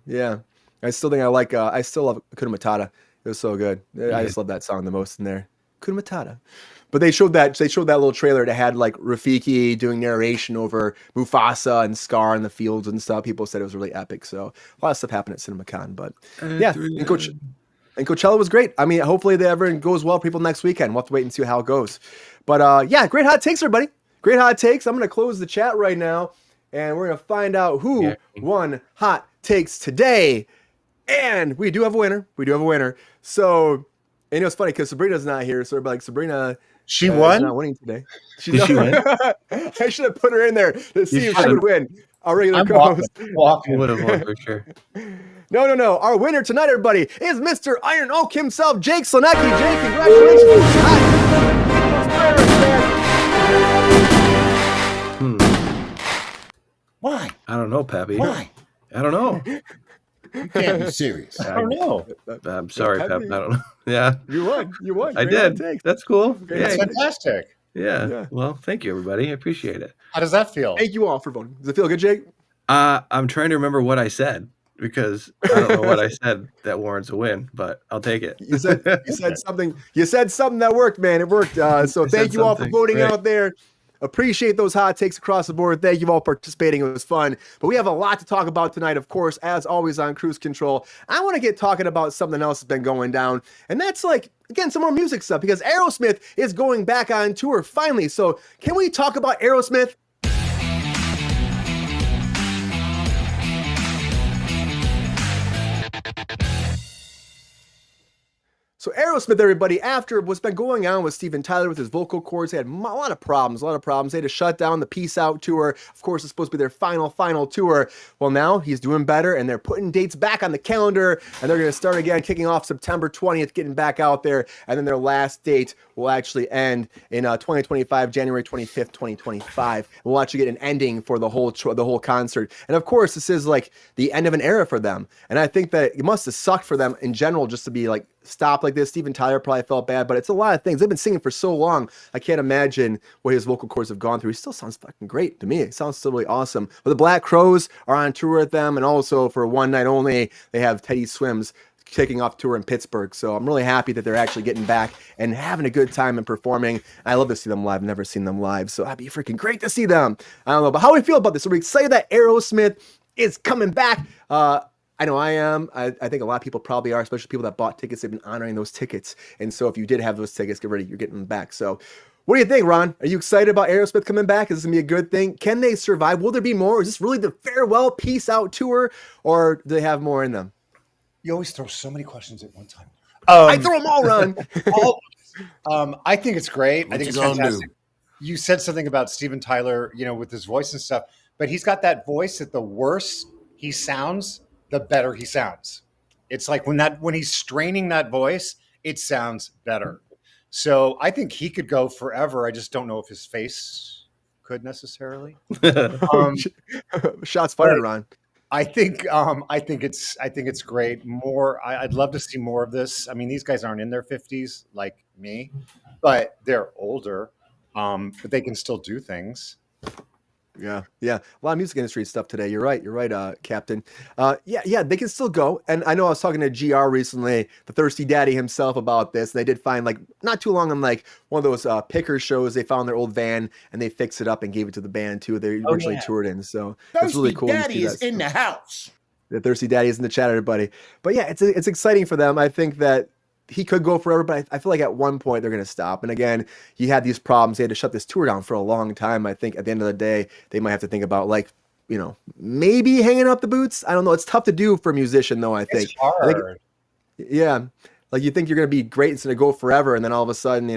Yeah. I still think I still love Hakuna Matata. It was so good. I just love that song the most in there. Hakuna Matata. But they showed that little trailer that had like Rafiki doing narration over Mufasa and Scar in the fields and stuff. People said it was really epic. So a lot of stuff happened at CinemaCon. But yeah, and Coachella was great. I mean, hopefully everything goes well for people next weekend. We'll have to wait and see how it goes. But yeah, great hot takes, everybody. Great hot takes. I'm going to close the chat right now, and we're going to find out who won hot takes today. And we do have a winner. So, and it's funny because Sabrina's not here. So everybody like, Sabrina... She won? Not winning today. Did she win? I should have put her in there to see if she would win. Our regular I'm co-host. walking. Would have won for sure. No. Our winner tonight, everybody, is Mr. Iron Oak himself, Jake Slonecki. Jake, congratulations. Why? I don't know, Pappy. Why? I don't know. You can't be serious. I don't know. I'm sorry, Pep. I don't know. Yeah. You won. I Great hot did. takes. That's cool. It's fantastic. Yeah. Well, thank you, everybody. I appreciate it. How does that feel? Thank you all for voting. Does it feel good, Jake? I'm trying to remember what I said because I don't know what I said that warrants a win, but I'll take it. You said something. You said something that worked, man. It worked. So thank you all for voting out there. Appreciate those hot takes across the board. Thank you all for participating. It was fun. But we have a lot to talk about tonight, of course, as always on Kruse Control. I want to get talking about something else that's been going down. And that's like, again, some more music stuff because Aerosmith is going back on tour finally. So can we talk about Aerosmith? So Aerosmith, everybody, after what's been going on with Steven Tyler with his vocal cords, they had a lot of problems. They had to shut down the Peace Out tour. Of course, it's supposed to be their final tour. Well, now he's doing better, and they're putting dates back on the calendar, and they're going to start again, kicking off September 20th, getting back out there, and then their last date will actually end in 2025, January 25th, 2025. We'll actually get an ending for the whole concert. And of course, this is like the end of an era for them. And I think that it must have sucked for them in general just to be like stopped like this. Steven Tyler probably felt bad, but it's a lot of things. They've been singing for so long. I can't imagine what his vocal cords have gone through. He still sounds fucking great to me. It sounds still really awesome. But the Black Crowes are on tour with them, and also for one night only, they have Teddy Swims kicking off tour in Pittsburgh. So I'm really happy that they're actually getting back and having a good time and performing. I love to see them live. I've never seen them live, so that'd be freaking great to see them. I don't know, but how do we feel about this? Are we excited that Aerosmith is coming back? I know I am. I think a lot of people probably are, especially people that bought tickets. They've been honoring those tickets. And so if you did have those tickets, get ready. You're getting them back. So what do you think, Ron? Are you excited about Aerosmith coming back? Is this going to be a good thing? Can they survive? Will there be more? Is this really the farewell Peace Out tour? Or do they have more in them? You always throw so many questions at one time. I throw them all, Ron. I think it's great. What I think you it's gonna fantastic. You said something about Steven Tyler, with his voice and stuff. but he's got that voice that the worse he sounds, the better he sounds. It's like when he's straining that voice, it sounds better. So I think he could go forever. I just don't know if his face could necessarily. Shots fired, Ron. I think it's great. I'd love to see more of this. I mean, these guys aren't in their 50s like me, but they're older. But they can still do things. Yeah. A lot of music industry stuff today. You're right, Captain. Yeah, they can still go. And I know I was talking to GR recently, the Thirsty Daddy himself, about this. They did find, like, not too long on, like, one of those picker shows, they found their old van and they fixed it up and gave it to the band too. They originally toured in. So it's really cool. Daddy is in the house. The Thirsty Daddy is in the chat, everybody. But yeah, it's exciting for them. I think that he could go forever, but I feel like at one point they're going to stop. And again, you had these problems. They had to shut this tour down for a long time. I think at the end of the day, they might have to think about, like, maybe hanging up the boots. I don't know. It's tough to do for a musician, though, I think. It's hard. Yeah. Like, you think you're going to be great, it's going to go forever. And then all of a sudden,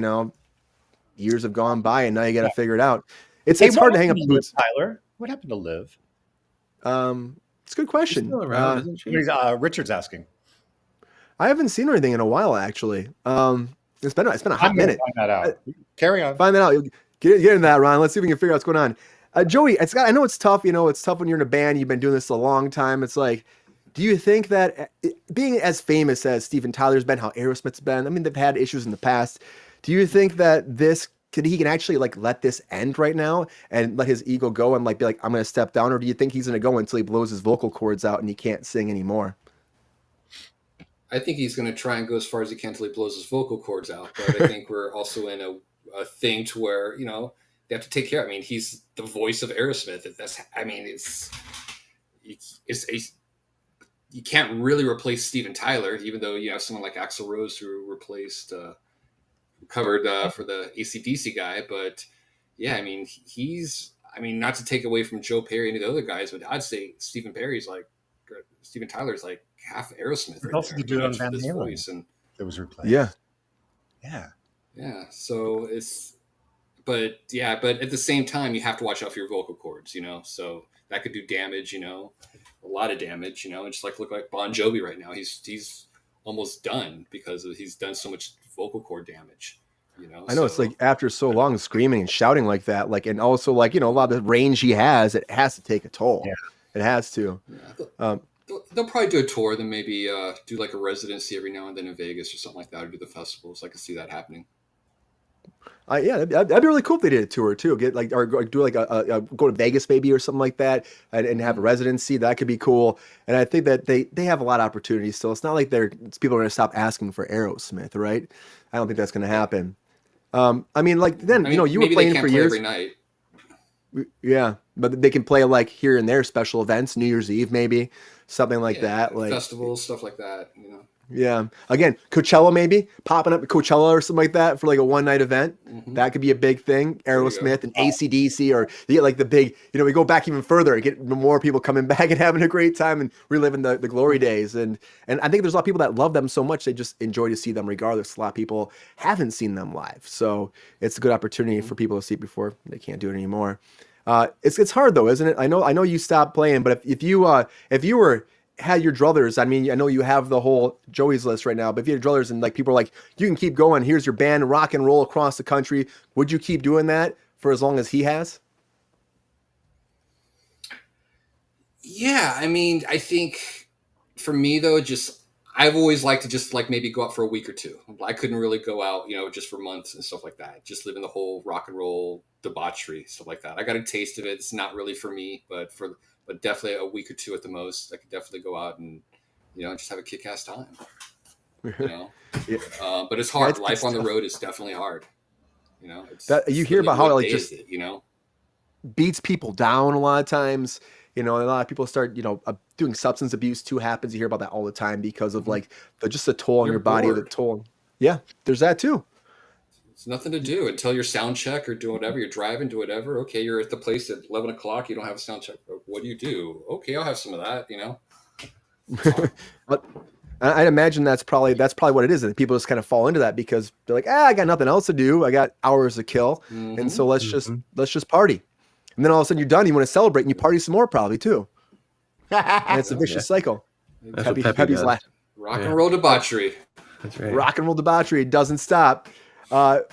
years have gone by and now you got to figure it out. It's hard to hang up the boots. Tyler, what happened to Liv? It's a good question. She's still around, isn't she? Richard's asking. I haven't seen her anything in a while, actually. It's been a hot minute. Find that out. Carry on. Find that out. Get into that, Ron. Let's see if we can figure out what's going on. Joey, I know it's tough. It's tough when you're in a band. You've been doing this a long time. It's like, do you think that being as famous as Steven Tyler's been, how Aerosmith's been, I mean, they've had issues in the past. Do you think that he can actually, like, let this end right now and let his ego go and, like, be like, I'm going to step down? Or do you think he's going to go until he blows his vocal cords out and he can't sing anymore? I think he's going to try and go as far as he can until he blows his vocal cords out. But I think we're also in a thing to where, they have to take care. I mean, he's the voice of Aerosmith. You can't really replace Steven Tyler, even though you have someone like Axl Rose who covered for the AC/DC guy. But yeah, I mean, not to take away from Joe Perry and the other guys, but I'd say Steven Tyler's like half Aerosmith. What else did you do on Van Halen? Voice and that was replaced. Yeah. So but at the same time, you have to watch out for your vocal cords, so that could do damage, a lot of damage, and just look like Bon Jovi right now. He's almost done because he's done so much vocal cord damage. I know, it's like after so long screaming and shouting like that, like, and also like, a lot of the range he has, it has to take a toll. Yeah. It has to. Yeah, they'll probably do a tour, then maybe do like a residency every now and then in Vegas or something like that, or do the festivals. I can see that happening. Yeah, that'd be really cool if they did a tour too. Get like, or do like a go to Vegas maybe or something like that, and have a residency. That could be cool. And I think that they have a lot of opportunities still. It's not like people are going to stop asking for Aerosmith, right? I don't think that's going to happen. I mean, you were playing for years. Every night. Yeah, but they can play like here and there special events, New Year's Eve maybe, something like that, like festivals, stuff like that. Yeah. Again, Coachella maybe popping up at Coachella or something like that for like a one night event. Mm-hmm. That could be a big thing. Aerosmith and AC/DC, or you get like the big, we go back even further and get more people coming back and having a great time and reliving the glory days. And I think there's a lot of people that love them so much they just enjoy to see them regardless. A lot of people haven't seen them live, so it's a good opportunity for people to see it before they can't do it anymore. It's hard though, isn't it? I know you stopped playing, but if you had your druthers, I mean, I know you have the whole Joey's list right now, but if you had druthers and like people are like, you can keep going, here's your band, rock and roll across the country, would you keep doing that for as long as he has? Yeah, I mean, I think for me though, I've always liked to just like maybe go out for a week or two. I couldn't really go out, just for months and stuff like that. Just living the whole rock and roll debauchery, stuff like that. I got a taste of it. It's not really for me, but definitely a week or two at the most. I could definitely go out and, just have a kick-ass time. Yeah. But it's hard. Life on the road is definitely hard. You hear about how it like just beats people down a lot of times. A lot of people start, doing substance abuse too happens. You hear about that all the time because of like just the toll on your body, bored. the toll. Yeah, there's that too. It's nothing to do until your sound check or do whatever. You're driving, do whatever. Okay, you're at the place at 11 o'clock. You don't have a sound check. What do you do? Okay, I'll have some of that. But I'd imagine that's probably what it is. And people just kind of fall into that because they're like, I got nothing else to do. I got hours to kill, and so let's just party. And then all of a sudden you're done. You want to celebrate and you party some more, probably too. And it's a vicious cycle. That's what Pepe Pepe's does. last. Rock and roll debauchery. That's right. Rock and roll debauchery doesn't stop. What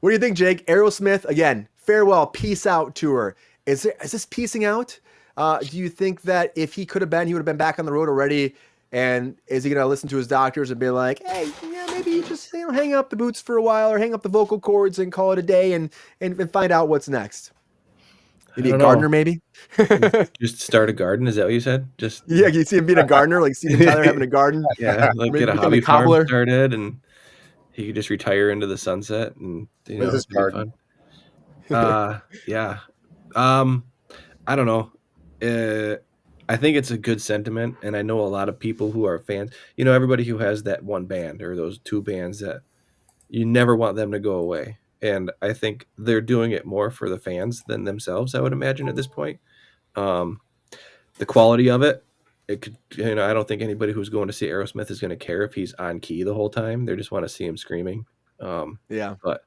do you think, Jake? Aerosmith, again, farewell, peace out tour. Is this peacing out? Do you think that if he could have been, he would have been back on the road already? And is he going to listen to his doctors and be like, hey, yeah, maybe you just hang up the boots for a while or hang up the vocal cords and call it a day and find out what's next? Maybe a gardener, maybe? Just start a garden. Is that what you said? Just Yeah, you see him being a gardener, like Steven Tyler having a garden. yeah, like Maybe get a become hobby a farm cobbler. started, and he could just retire into the sunset, and With his it'd be garden. fun. Yeah. I don't know. I think it's a good sentiment, and I know a lot of people who are fans. Everybody who has that one band or those two bands that you never want them to go away. And I think they're doing it more for the fans than themselves, I would imagine at this point. The quality of it could, I don't think anybody who's going to see Aerosmith is going to care if he's on key the whole time. They just want to see him screaming. Yeah. But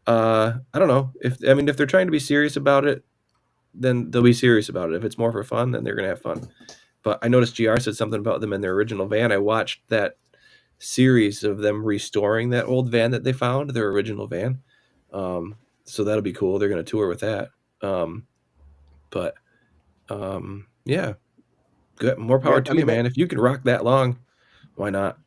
I don't know if they're trying to be serious about it, then they'll be serious about it. If it's more for fun, then they're going to have fun. But I noticed GR said something about them in their original van. I watched that series of them restoring that old van that they found, their original van. So that'll be cool. They're going to tour with that. Yeah, good. More power to you, man. If you can rock that long, why not?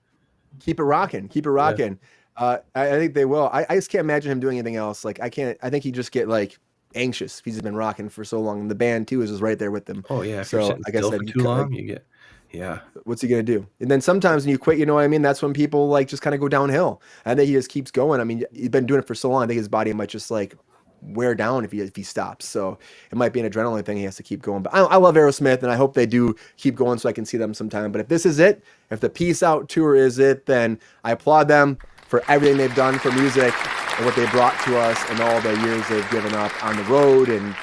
Keep it rocking. Keep it rocking. Yeah. I think they will. I just can't imagine him doing anything else. Like I think he'd just get like anxious if he's been rocking for so long. And the band too is just right there with them. Oh yeah. So like I said, for too long, you get. Yeah. What's he gonna do? And then sometimes when you quit, that's when people like just kind of go downhill. I think he just keeps going. I mean, he's been doing it for so long. I think his body might just like wear down if he stops. So it might be an adrenaline thing. He has to keep going. But I love Aerosmith, and I hope they do keep going so I can see them sometime. But if this is it, if the Peace Out tour is it, then I applaud them for everything they've done for music and what they brought to us and all the years they've given up on the road and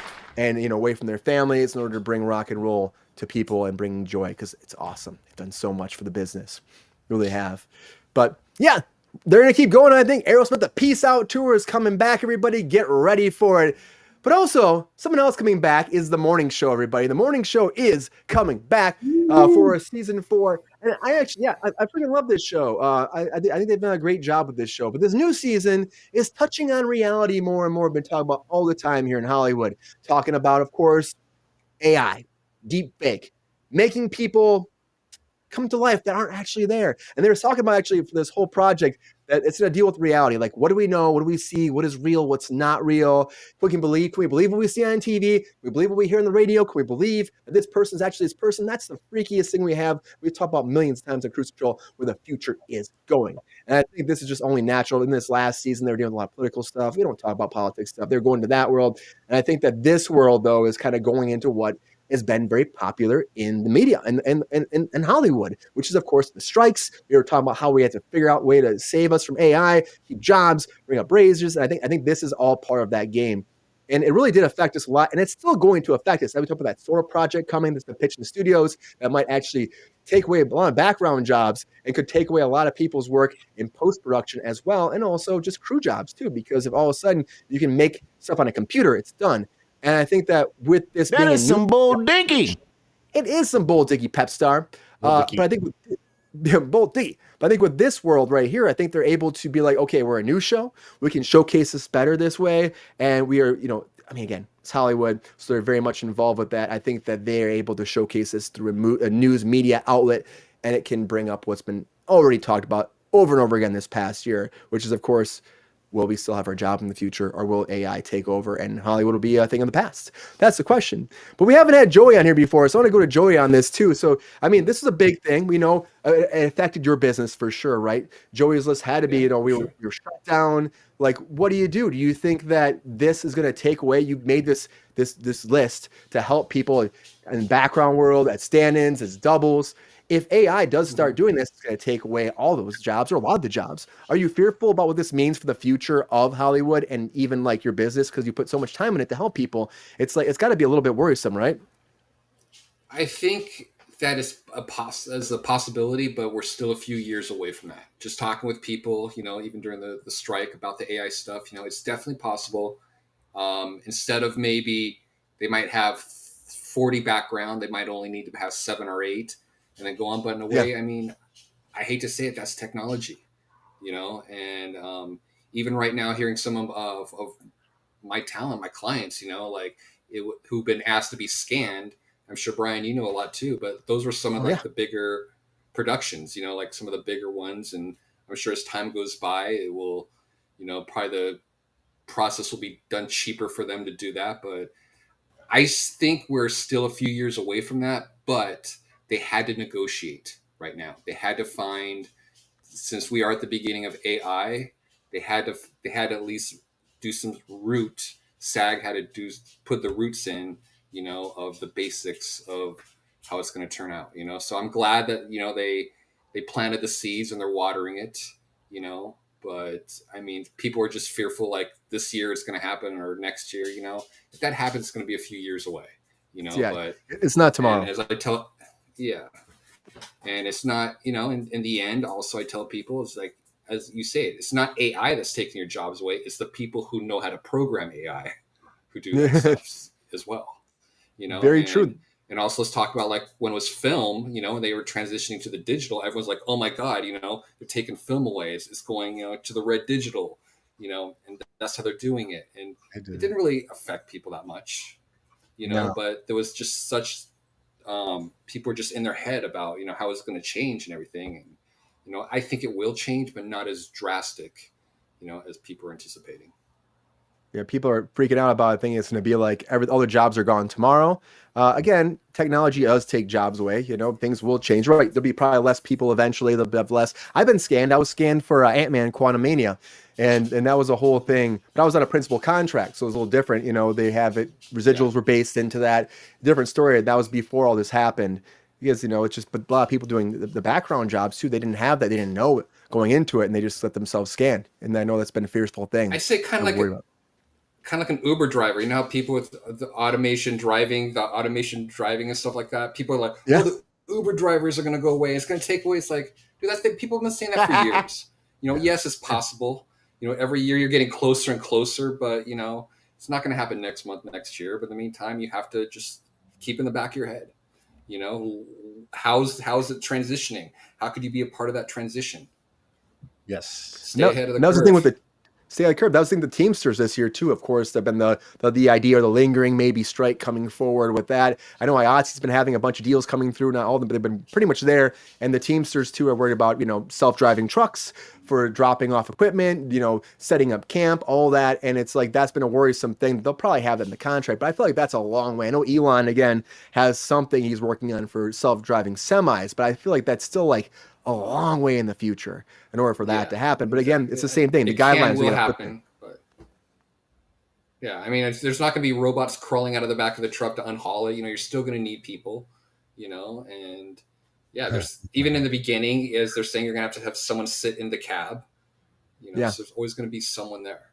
away from their families in order to bring rock and roll to people and bring joy, because it's awesome. They've done so much for the business. Really have. But yeah, they're going to keep going. I think Aerosmith, the Peace Out tour is coming back. Everybody get ready for it. But also, someone else coming back is The Morning Show, everybody. The Morning Show is coming back for season 4. And I freaking love this show. I think they've done a great job with this show. But this new season is touching on reality more and more. We've been talking about all the time here in Hollywood. Talking about, of course, AI, deepfake, making people come to life that aren't actually there. And they were talking about actually for this whole project that it's going to deal with reality. Like, what do we know? What do we see? What is real? What's not real? Can we believe what we see on TV? Can we believe what we hear on the radio? Can we believe that this person is actually this person? That's the freakiest thing we have. We've talked about millions of times on Kruse Control where the future is going. And I think this is just only natural. In this last season, they were dealing with a lot of political stuff. We don't talk about politics stuff. They're going to that world. And I think that this world, though, is kind of going into what has been very popular in the media and Hollywood, which is, of course, the strikes. We were talking about how we had to figure out a way to save us from AI, keep jobs, bring up raises. And I think this is all part of that game. And it really did affect us a lot. And it's still going to affect us. Now we talk about that Sora project coming that's been pitched in the studios that might actually take away a lot of background jobs and could take away a lot of people's work in post-production as well. And also just crew jobs too, because if all of a sudden you can make stuff on a computer, it's done. And I think that with this that is some bold dinky. It is some bold dinky, Pep Star. But I think bold dinky. But I think with this world right here, I think they're able to be like, okay, we're a new show. We can showcase this better this way. And we are, again, it's Hollywood, so they're very much involved with that. I think that they're able to showcase this through a news media outlet, and it can bring up what's been already talked about over and over again this past year, which is, of course, will we still have our job in the future, or will AI take over and Hollywood will be a thing of the past? That's the question. But we haven't had Joey on here before, so I want to go to Joey on this too. So, this is a big thing. We know it affected your business for sure, right? Joey's list had to be, we were shut down. Like, what do? Do you think that this is going to take away? You made this list to help people in the background world, at stand-ins, as doubles. If AI does start doing this, it's going to take away all those jobs or a lot of the jobs. Are you fearful about what this means for the future of Hollywood and even like your business? Because you put so much time in it to help people. It's like, it's got to be a little bit worrisome, right? I think that is a possibility, but we're still a few years away from that. Just talking with people, even during the strike about the AI stuff, it's definitely possible. Instead of maybe They might have 40 background. They might only need to have 7 or 8 and then go on. But in a way, I mean, I hate to say it, that's technology, and even right now, hearing some of my talent, my clients, like who've been asked to be scanned. I'm sure, Brian, you know a lot too, but those were some of the bigger productions, like some of the bigger ones. And I'm sure as time goes by, it will, probably the process will be done cheaper for them to do that. But I think we're still a few years away from that, but they had to negotiate right now. They had to find, since we are at the beginning of AI, they had to at least do some root. SAG had to put the roots in, of the basics of how it's going to turn out, So I'm glad that, they planted the seeds and they're watering it, but I mean, people are just fearful, like this year it's going to happen or next year, if that happens, it's going to be a few years away, but it's not tomorrow. And as I tell, and it's not, in the end, also I tell people, it's like, as you say, it's not AI that's taking your jobs away. It's the people who know how to program AI who do that stuff as well, Very true. And also let's talk about like when it was film, and they were transitioning to the digital, everyone's like, oh my God, they're taking film away. It's going, to the red digital, and that's how they're doing it. And it didn't really affect people that much, but there was just such, people were just in their head about, how it's going to change and everything. And, I think it will change, but not as drastic, as people are anticipating. Yeah, people are freaking out about it, thinking it's going to be like all the jobs are gone tomorrow. Again, technology does take jobs away. Things will change. Right, there'll be probably less people eventually. They'll have less. I've been scanned. I was scanned for Ant-Man Quantumania, and that was a whole thing. But I was on a principal contract, so it was a little different. They have it. Residuals were based into that. Different story. That was before all this happened. Because it's just, but a lot of people doing the background jobs too. They didn't have that. They didn't know it going into it, and they just let themselves scan. And I know that's been a fearful thing. I say kind of like an Uber driver. You know how people with the automation driving and stuff like that, people are like, the Uber drivers are going to go away. It's going to take away. It's like, dude, people have been saying that for years. Yes, it's possible. Every year you're getting closer and closer, but it's not going to happen next month, next year. But in the meantime, you have to just keep in the back of your head, how's it transitioning? How could you be a part of that transition? Yes. Stay ahead of the curve. That was the thing with the stay ahead of the curve. That was the thing, the Teamsters this year too, of course, have been the idea or the lingering maybe strike coming forward with that. I know IATSE's been having a bunch of deals coming through, not all of them, but they've been pretty much there. And the Teamsters too are worried about, self-driving trucks for dropping off equipment, setting up camp, all that. And it's like, that's been a worrisome thing. They'll probably have that in the contract, but I feel like that's a long way. I know Elon, again, has something he's working on for self-driving semis, but I feel like that's still like a long way in the future in order for that to happen. But again, it's the same thing. The guidelines will happen. But yeah, I mean, there's not going to be robots crawling out of the back of the truck to unhaul it. You're still going to need people, and there's even in the beginning, as they're saying, you're going to have someone sit in the cab, so there's always going to be someone there.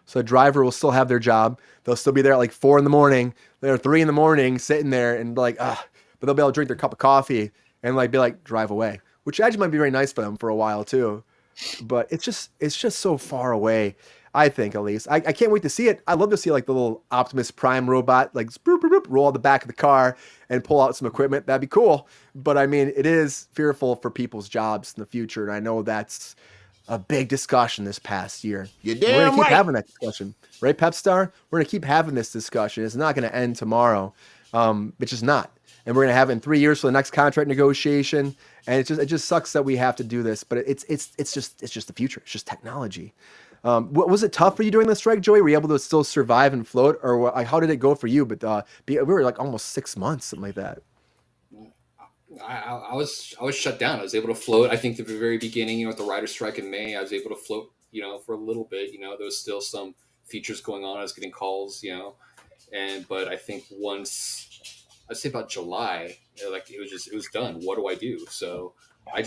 So a driver will still have their job. They'll still be there at like 4 a.m. They're 3 a.m. sitting there and like, but they'll be able to drink their cup of coffee and like be like, drive away, which actually might be very nice for them for a while too. But it's just so far away. I think, at least. I can't wait to see it. I'd love to see like the little Optimus Prime robot like boop, boop, boop, roll out the back of the car and pull out some equipment. That'd be cool. But I mean, it is fearful for people's jobs in the future. And I know that's a big discussion this past year. You're We're going damn to keep right. having that discussion. Right, Pepstar? We're going to keep having this discussion. It's not going to end tomorrow. It's just not. And we're going to have it in 3 years for the next contract negotiation. And it just sucks that we have to do this. But it's just the future. It's just technology. Was it tough for you during the strike, Joey? Were you able to still survive and float, or how did it go for you? But we were like almost 6 months, something like that. I was shut down. I was able to float. I think at the very beginning, at the writer's strike in May, I was able to float, for a little bit. There was still some features going on. I was getting calls, but I think once I'd say about July, it was done. What do I do? So I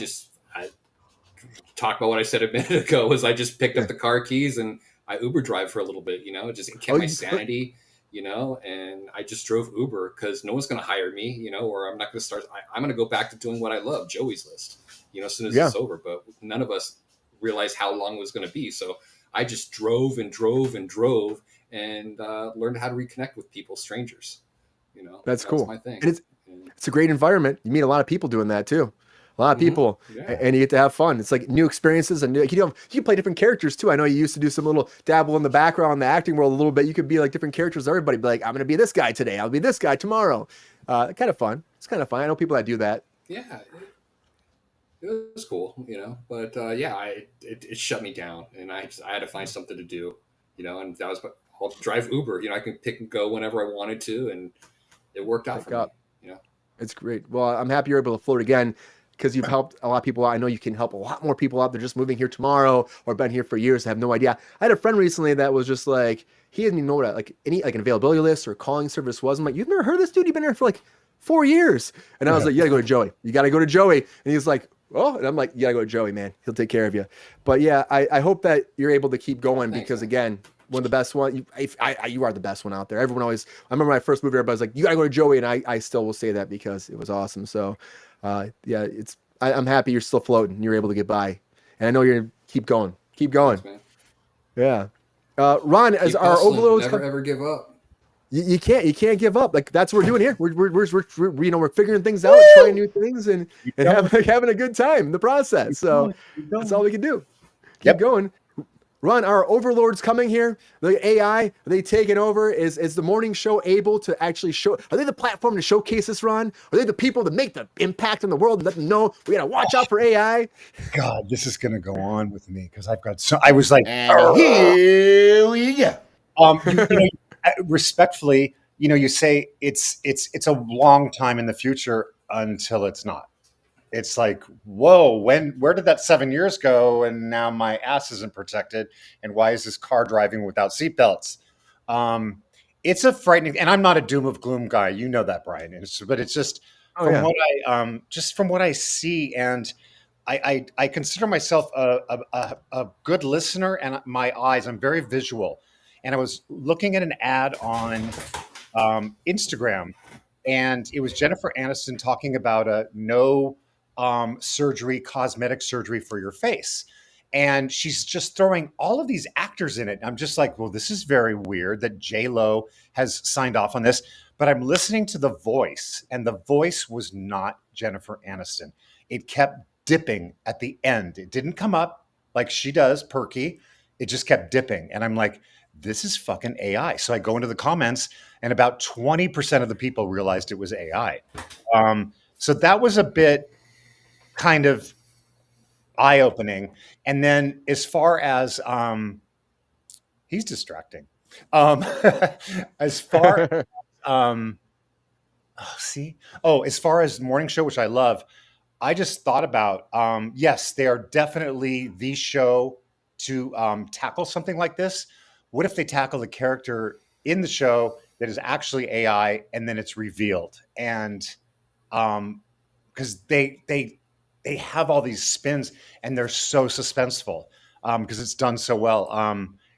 talk about what I said a minute ago. Was I just picked up the car keys and I Uber drive for a little bit, just kept my sanity, and I just drove Uber because no one's going to hire me, or I'm not going to start. I'm going to go back to doing what I love, Joey's List, as soon as it's over. But none of us realized how long it was going to be. So I just drove and drove and drove. and learned how to reconnect with people, strangers. That's that cool. was my thing. And it's a great environment. You meet a lot of people doing that too. A lot of people, Yeah. and you get to have fun. It's like new experiences, and like, you can play different characters too. I know you used to do some little dabble in the background, in the acting world a little bit. You could be like different characters. Everybody be like, I'm going to be this guy today. I'll be this guy tomorrow. Kind of fun. It's kind of fun. I know people that do that. Yeah, it was cool, But it shut me down, and I had to find something to do, And that was, I'll drive Uber. I can pick and go whenever I wanted to, and it worked out for me. It's great. Well, I'm happy you're able to float again, because you've helped a lot of people out. I know you can help a lot more people out. They're just moving here tomorrow or been here for years. I have no idea. I had a friend recently that was just like, he didn't even know what an availability list or calling service was. I'm like, you've never heard of this dude? You've been here for like 4 years. And I was like, you gotta go to Joey. You gotta go to Joey. And he's like, oh, and I'm like, you gotta go to Joey, man. He'll take care of you. But yeah, I hope that you're able to keep going. Thanks, because man. Again, one of the best one. You are the best one out there. Everyone always. I remember when I first moved here, everybody was like, "You gotta go to Joey," and I still will say that because it was awesome. So, yeah, I'm happy you're still floating. You're able to get by, and I know you're keep going. Keep going. Thanks, man. Yeah. Ron, as our overloads, never ever give up. You can't give up. Like that's what we're doing here. We're figuring things out, trying new things, and having a good time in the process. So that's all we can do. Keep going. Ron, our overlords coming here, the AI, are they taking over? Is the morning show able to actually show? Are they the platform to showcase this, Ron? Are they the people that make the impact in the world and let them know we got to watch out for AI? God, this is going to go on with me because I've got so. I was like, here we go. Respectfully, you say it's a long time in the future until it's not. It's like, whoa, where did that 7 years go? And now my ass isn't protected. And why is this car driving without seatbelts? It's a frightening, and I'm not a doom of gloom guy. You know that, Brian. But it's just from what I see, and I consider myself a good listener, and my eyes, I'm very visual. And I was looking at an ad on Instagram, and it was Jennifer Aniston talking about no cosmetic surgery for your face. And she's just throwing all of these actors in it. I'm just like, well, this is very weird that J-Lo has signed off on this. But I'm listening to the voice, and the voice was not Jennifer Aniston. It kept dipping at the end. It didn't come up like she does, perky. It just kept dipping. And I'm like, this is fucking AI. So I go into the comments, and about 20% of the people realized it was AI. So that was a bit kind of eye-opening. And then as far as he's distracting. As far as far as morning show, which I love, I just thought about yes, they are definitely the show to tackle something like this. What if they tackle the character in the show that is actually AI, and then it's revealed? And because they have all these spins, and they're so suspenseful because it's done so well.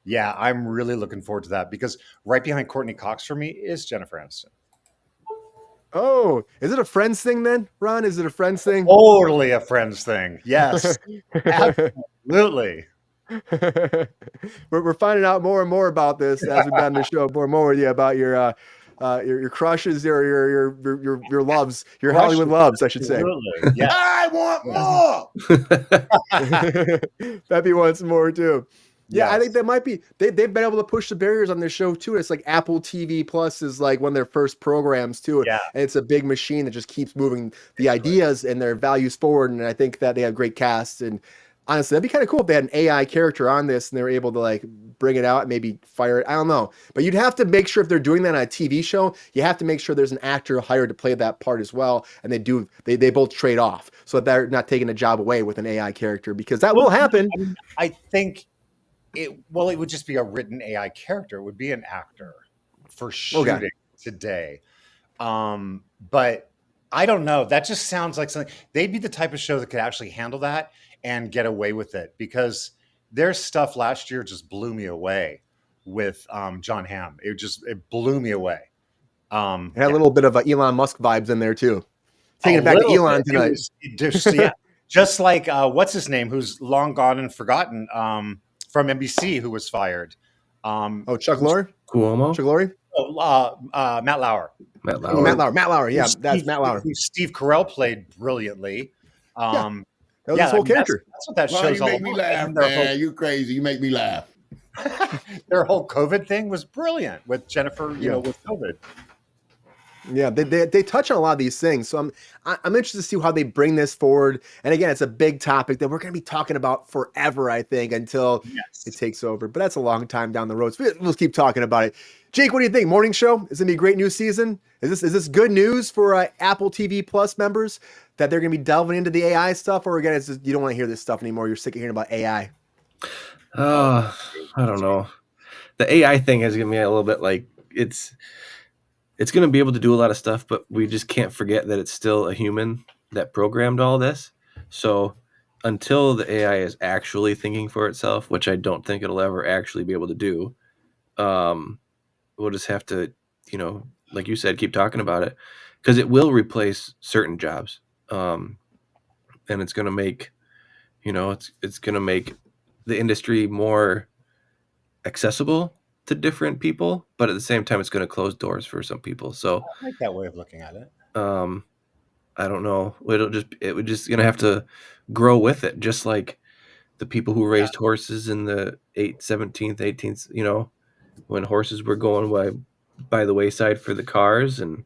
Yeah, I'm really looking forward to that, because right behind Courtney Cox for me is Jennifer Aniston. Oh, is it a Friends thing then, Ron? Is it a Friends thing? Totally a Friends thing. Yes, absolutely. We're finding out more and more about this as we've gotten to show more and more with you about your crushes, your loves, your Hollywood loves, I should say. Absolutely. Yeah. I want more. Peppy wants more too. Yeah, Yes. I think that might be. They've been able to push the barriers on their show too. It's like Apple TV Plus is like one of their first programs too. Yeah. And it's a big machine that just keeps moving the ideas and their values forward. And I think that they have great casts. And honestly, that'd be kind of cool if they had an AI character on this and they were able to like bring it out and maybe fire it. I don't know. But you'd have to make sure if they're doing that on a TV show, you have to make sure there's an actor hired to play that part as well. And they both trade off so that they're not taking a job away with an AI character, because that will happen. I think it would just be a written AI character. It would be an actor for shooting today. But I don't know. That just sounds like something. They'd be the type of show that could actually handle that and get away with it, because their stuff last year just blew me away with John Hamm. It blew me away. It had a little bit of Elon Musk vibes in there too. Taking it back to Elon tonight. Just like what's his name, who's long gone and forgotten, from NBC, who was fired. Oh, Chuck Lorre? Cuomo, Chuck Lorre? Matt Lauer. Matt Oh, Lauer. Matt Lauer. Yeah, that's Steve, Matt Lauer. who Steve Carell played brilliantly. That was his whole character. That's what that Why show's you all make me about. laugh, And their man? You crazy. You make me laugh. their whole COVID thing was brilliant with Jennifer, with COVID. Yeah, they touch on a lot of these things. So I'm interested to see how they bring this forward. And again, it's a big topic that we're going to be talking about forever, I think, until it takes over. But that's a long time down the road. So we'll keep talking about it. Jake, what do you think? Morning show is going to be a great new season. Is this good news for Apple TV Plus members that they're going to be delving into the AI stuff? Or again, it's just, you don't want to hear this stuff anymore. You're sick of hearing about AI. I don't know. The AI thing has given me a little bit like it's going to be able to do a lot of stuff, but we just can't forget that it's still a human that programmed all this. So until the AI is actually thinking for itself, which I don't think it'll ever actually be able to do, we'll just have to, like you said, keep talking about it, because it will replace certain jobs. And it's going to make, it's going to make the industry more accessible to different people, but at the same time, it's going to close doors for some people. So I like that way of looking at it. I don't know. It would just going to have to grow with it, just like the people who raised horses in the 17th, 18th, when horses were going by the wayside for the cars, and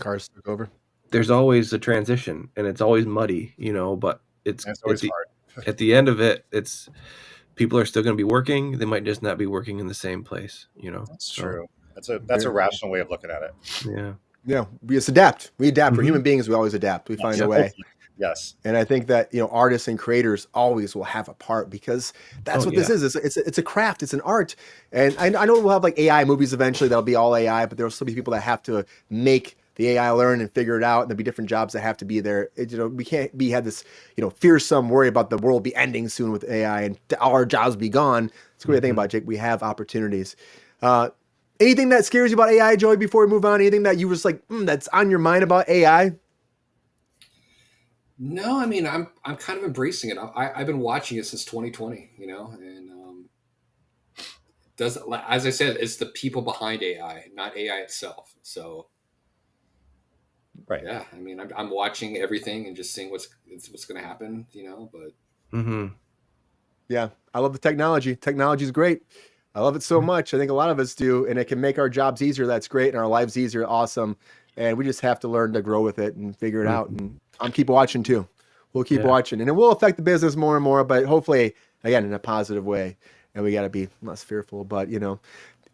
Cars took over. There's always a transition, and it's always muddy, but it's always hard. At the end of it, people are still going to be working. They might just not be working in the same place, That's true. That's a rational way of looking at it. Yeah. Yeah, we just adapt. We adapt. We're Mhm. human beings. We always adapt. We find a way. Yes. And I think that, artists and creators always will have a part, because that's what this is. It's a craft. It's an art. And I know we'll have like AI movies eventually. That'll be all AI, but there'll still be people that have to make the AI learn and figure it out. And there'll be different jobs that have to be there. We can't have this, fearsome worry about the world be ending soon with AI and all our jobs be gone. That's what I think about, Jake. We have opportunities. Anything that scares you about AI, Joey, before we move on? Anything that you was like, that's on your mind about AI? No, I mean, I'm kind of embracing it. I've been watching it since 2020, and as I said, it's the people behind AI, not AI itself. So, right. Yeah, I mean, I'm watching everything and just seeing what's going to happen, but. Mm-hmm. Yeah, I love the technology. Technology is great. I love it so much. I think a lot of us do, and it can make our jobs easier. That's great, and our lives easier. Awesome. And we just have to learn to grow with it and figure it out. And I'm keep watching too. We'll keep watching, and it will affect the business more and more, but hopefully, again, in a positive way. And we got to be less fearful. But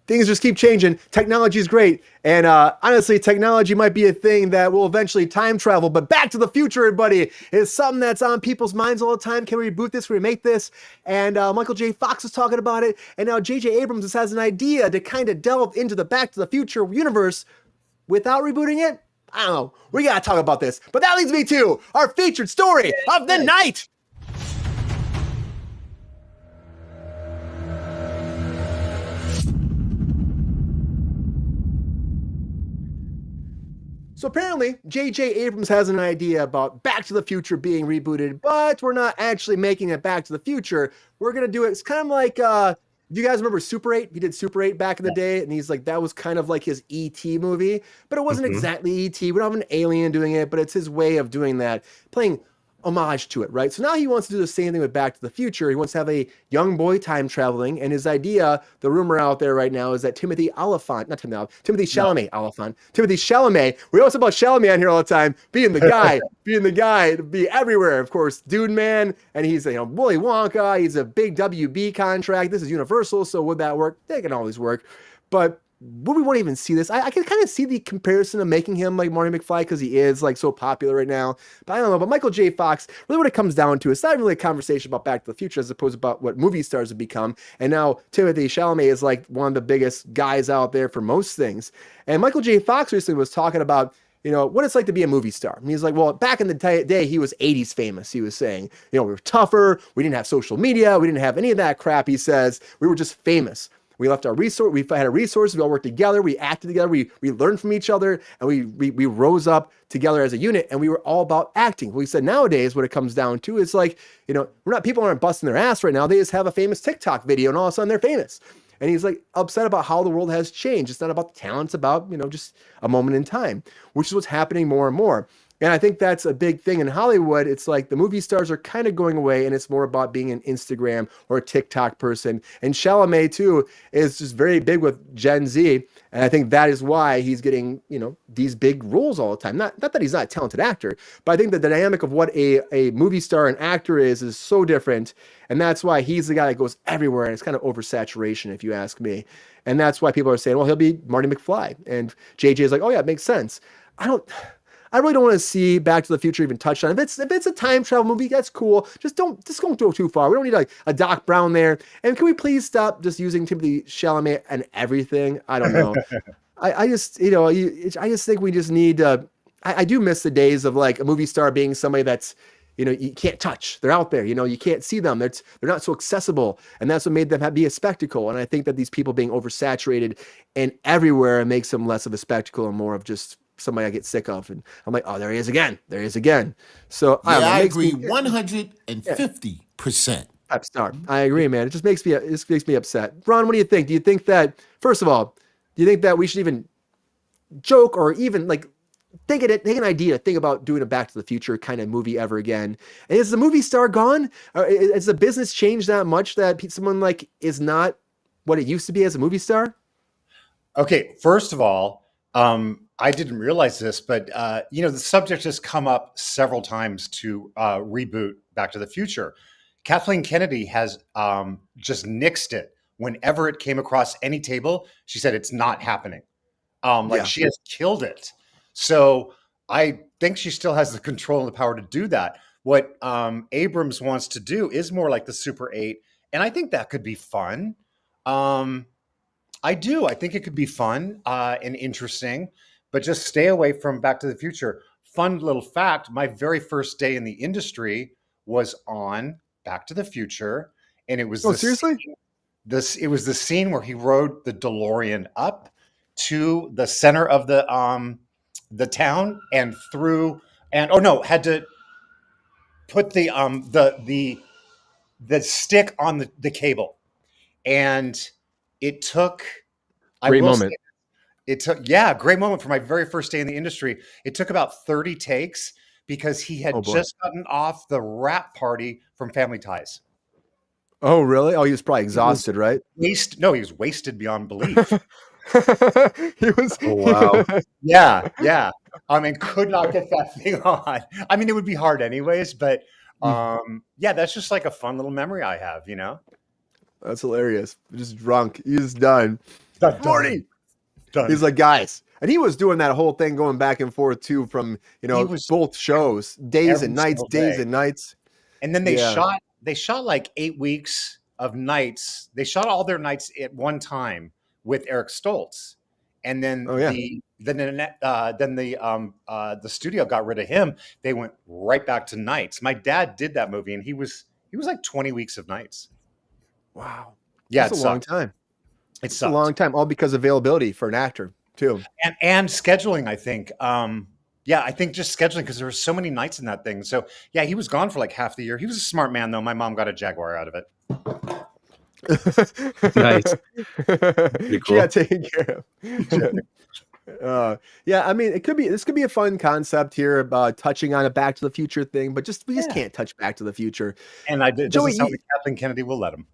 things just keep changing. Technology is great, and honestly, technology might be a thing that will eventually time travel. But Back to the Future, everybody, is something that's on people's minds all the time. Can we reboot this? Can we make this? And Michael J. Fox is talking about it, and now J.J. Abrams has an idea to kind of delve into the Back to the Future universe without rebooting it. I don't know. We got to talk about this. But that leads me to our featured story of the night. So apparently, J.J. Abrams has an idea about Back to the Future being rebooted, but we're not actually making it Back to the Future. We're going to do it. It's kind of like, do you guys remember Super 8? He did Super 8 back in the day, and he's like, that was kind of like his E.T. movie, but it wasn't exactly E.T. We don't have an alien doing it, but it's his way of doing that, playing homage to it, right? So now he wants to do the same thing with Back to the Future. He wants to have a young boy time traveling, and his idea, the rumor out there right now, is that Timothy Chalamet. We always talk about Chalamet on here all the time, being the guy, to be everywhere. Of course, Dude Man, and he's Willy Wonka. He's a big WB contract. This is Universal, so would that work? They can always work, but we won't even see this. I can kind of see the comparison of making him like Marty McFly because he is like so popular right now. But I don't know. But Michael J. Fox, really what it comes down to, it's not really a conversation about Back to the Future as opposed to about what movie stars have become. And now Timothy Chalamet is like one of the biggest guys out there for most things. And Michael J. Fox recently was talking about what it's like to be a movie star. And he's like, well, back in the day, he was 80s famous. He was saying, we were tougher. We didn't have social media. We didn't have any of that crap. He says, we were just famous. We left our resource. We had a resource. We all worked together. We acted together. We learned from each other, and we rose up together as a unit. And we were all about acting. We said nowadays, what it comes down to is like, people aren't busting their ass right now. They just have a famous TikTok video, and all of a sudden they're famous. And he's like upset about how the world has changed. It's not about the talent. It's about, just a moment in time, which is what's happening more and more. And I think that's a big thing in Hollywood. It's like the movie stars are kind of going away, and it's more about being an Instagram or a TikTok person. And Chalamet, too, is just very big with Gen Z. And I think that is why he's getting, these big roles all the time. Not that he's not a talented actor, but I think the dynamic of what a movie star and actor is so different. And that's why he's the guy that goes everywhere. And it's kind of oversaturation, if you ask me. And that's why people are saying, well, he'll be Marty McFly. And JJ is like, oh, yeah, it makes sense. I really don't want to see Back to the Future even touched on. If it's a time travel movie, that's cool. Just don't go too far. We don't need like a Doc Brown there. And can we please stop just using Timothy Chalamet and everything? I don't know. I just think we just need. I do miss the days of like a movie star being somebody that's, you can't touch. They're out there. You can't see them. They're not so accessible, and that's what made them be a spectacle. And I think that these people being oversaturated and everywhere makes them less of a spectacle and more of just somebody I get sick of. And I'm like, oh, there he is again. So I agree 150%. Pep star. I agree, man. It just makes me upset. Ron, what do you think? Do you think that, first of all, we should even joke or even like take an idea, think about doing a Back to the Future kind of movie ever again? And is the movie star gone? Has the business changed that much that someone like is not what it used to be as a movie star? Okay, first of all, I didn't realize this, but the subject has come up several times to reboot Back to the Future. Kathleen Kennedy has just nixed it whenever it came across any table. She said it's not happening. She has killed it. So I think she still has the control and the power to do that. What Abrams wants to do is more like the Super 8, and I think that could be fun. I do. I think it could be fun and interesting, but just stay away from Back to the Future. Fun little fact, my very first day in the industry was on Back to the Future, and it was seriously? It was the scene where he rode the DeLorean up to the center of the town and through, and had to put the stick on the cable, and it took great moment. It took great moment for my very first day in the industry. It took about 30 takes because he had just gotten off the rap party from Family Ties. Oh, really? Oh, he was probably exhausted, right? He was wasted beyond belief. He was. Oh, wow. Yeah. Could not get that thing on. It would be hard anyways, but that's just like a fun little memory I have, That's hilarious. Just drunk. He's done. Marty. Done. He's like, guys. And he was doing that whole thing going back and forth too from, both shows, days and nights. And then they shot like 8 weeks of nights. They shot all their nights at one time with Eric Stoltz. And then the studio got rid of him. They went right back to nights. My dad did that movie, and he was like 20 weeks of nights. Wow. Yeah, it's a long time. It's a long time, all because of availability for an actor too, and scheduling. I think, I think just scheduling because there were so many nights in that thing. So he was gone for like half the year. He was a smart man, though. My mom got a Jaguar out of it. Nice. Pretty cool. She got taken care of. This could be a fun concept here about touching on a Back to the Future thing, but we just can't touch Back to the Future. And Joey, Kathleen Kennedy will let him.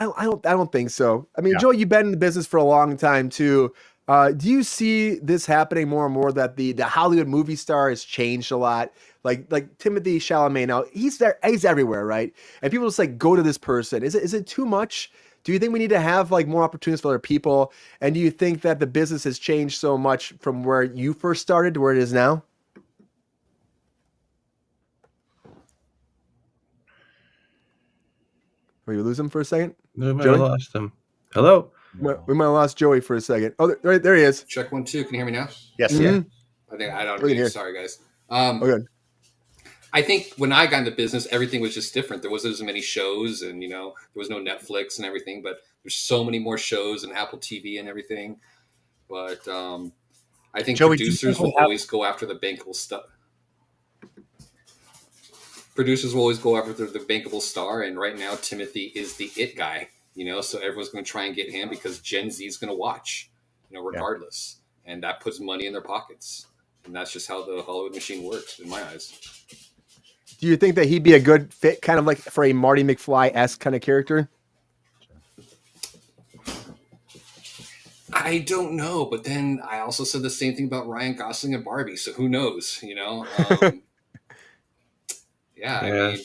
I don't think so. Joey, you've been in the business for a long time too. Do you see this happening more and more, that the Hollywood movie star has changed a lot? Like Timothy Chalamet now, he's everywhere, right? And people just like go to this person. Is it too much? Do you think we need to have like more opportunities for other people? And do you think that the business has changed so much from where you first started to where it is now? Were you lose him for a second? No, we might have lost him. Hello? We might have lost Joey for a second. Oh, there he is. Check 1 2. Can you hear me now? Yes. Mm-hmm. I don't really. Sorry, guys. Okay. I think when I got into business, everything was just different. There wasn't as many shows, and there was no Netflix and everything. But there's so many more shows and Apple TV and everything. But I think Joey, producers will always go after the bankable stuff. Producers will always go after the bankable star, and right now Timothy is the it guy. So everyone's going to try and get him because Gen Z is going to watch, regardless. And that puts money in their pockets. And that's just how the Hollywood machine works in my eyes. Do you think that he'd be a good fit, kind of like for a Marty McFly-esque kind of character? I don't know, but then I also said the same thing about Ryan Gosling and Barbie, so who knows? Yeah, I mean,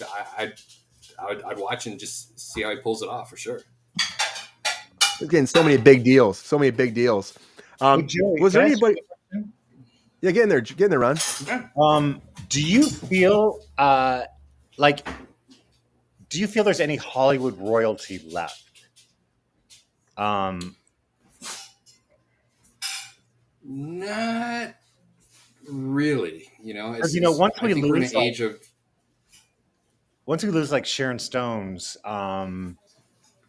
I'd watch and just see how he pulls it off for sure. He's getting so many big deals, Hey, Joey, was there can I ask you anybody? Yeah, get in there, Ron. do you feel do you feel there's any Hollywood royalty left? Not really, Because once I we think we're in lose an age of like Sharon Stones, and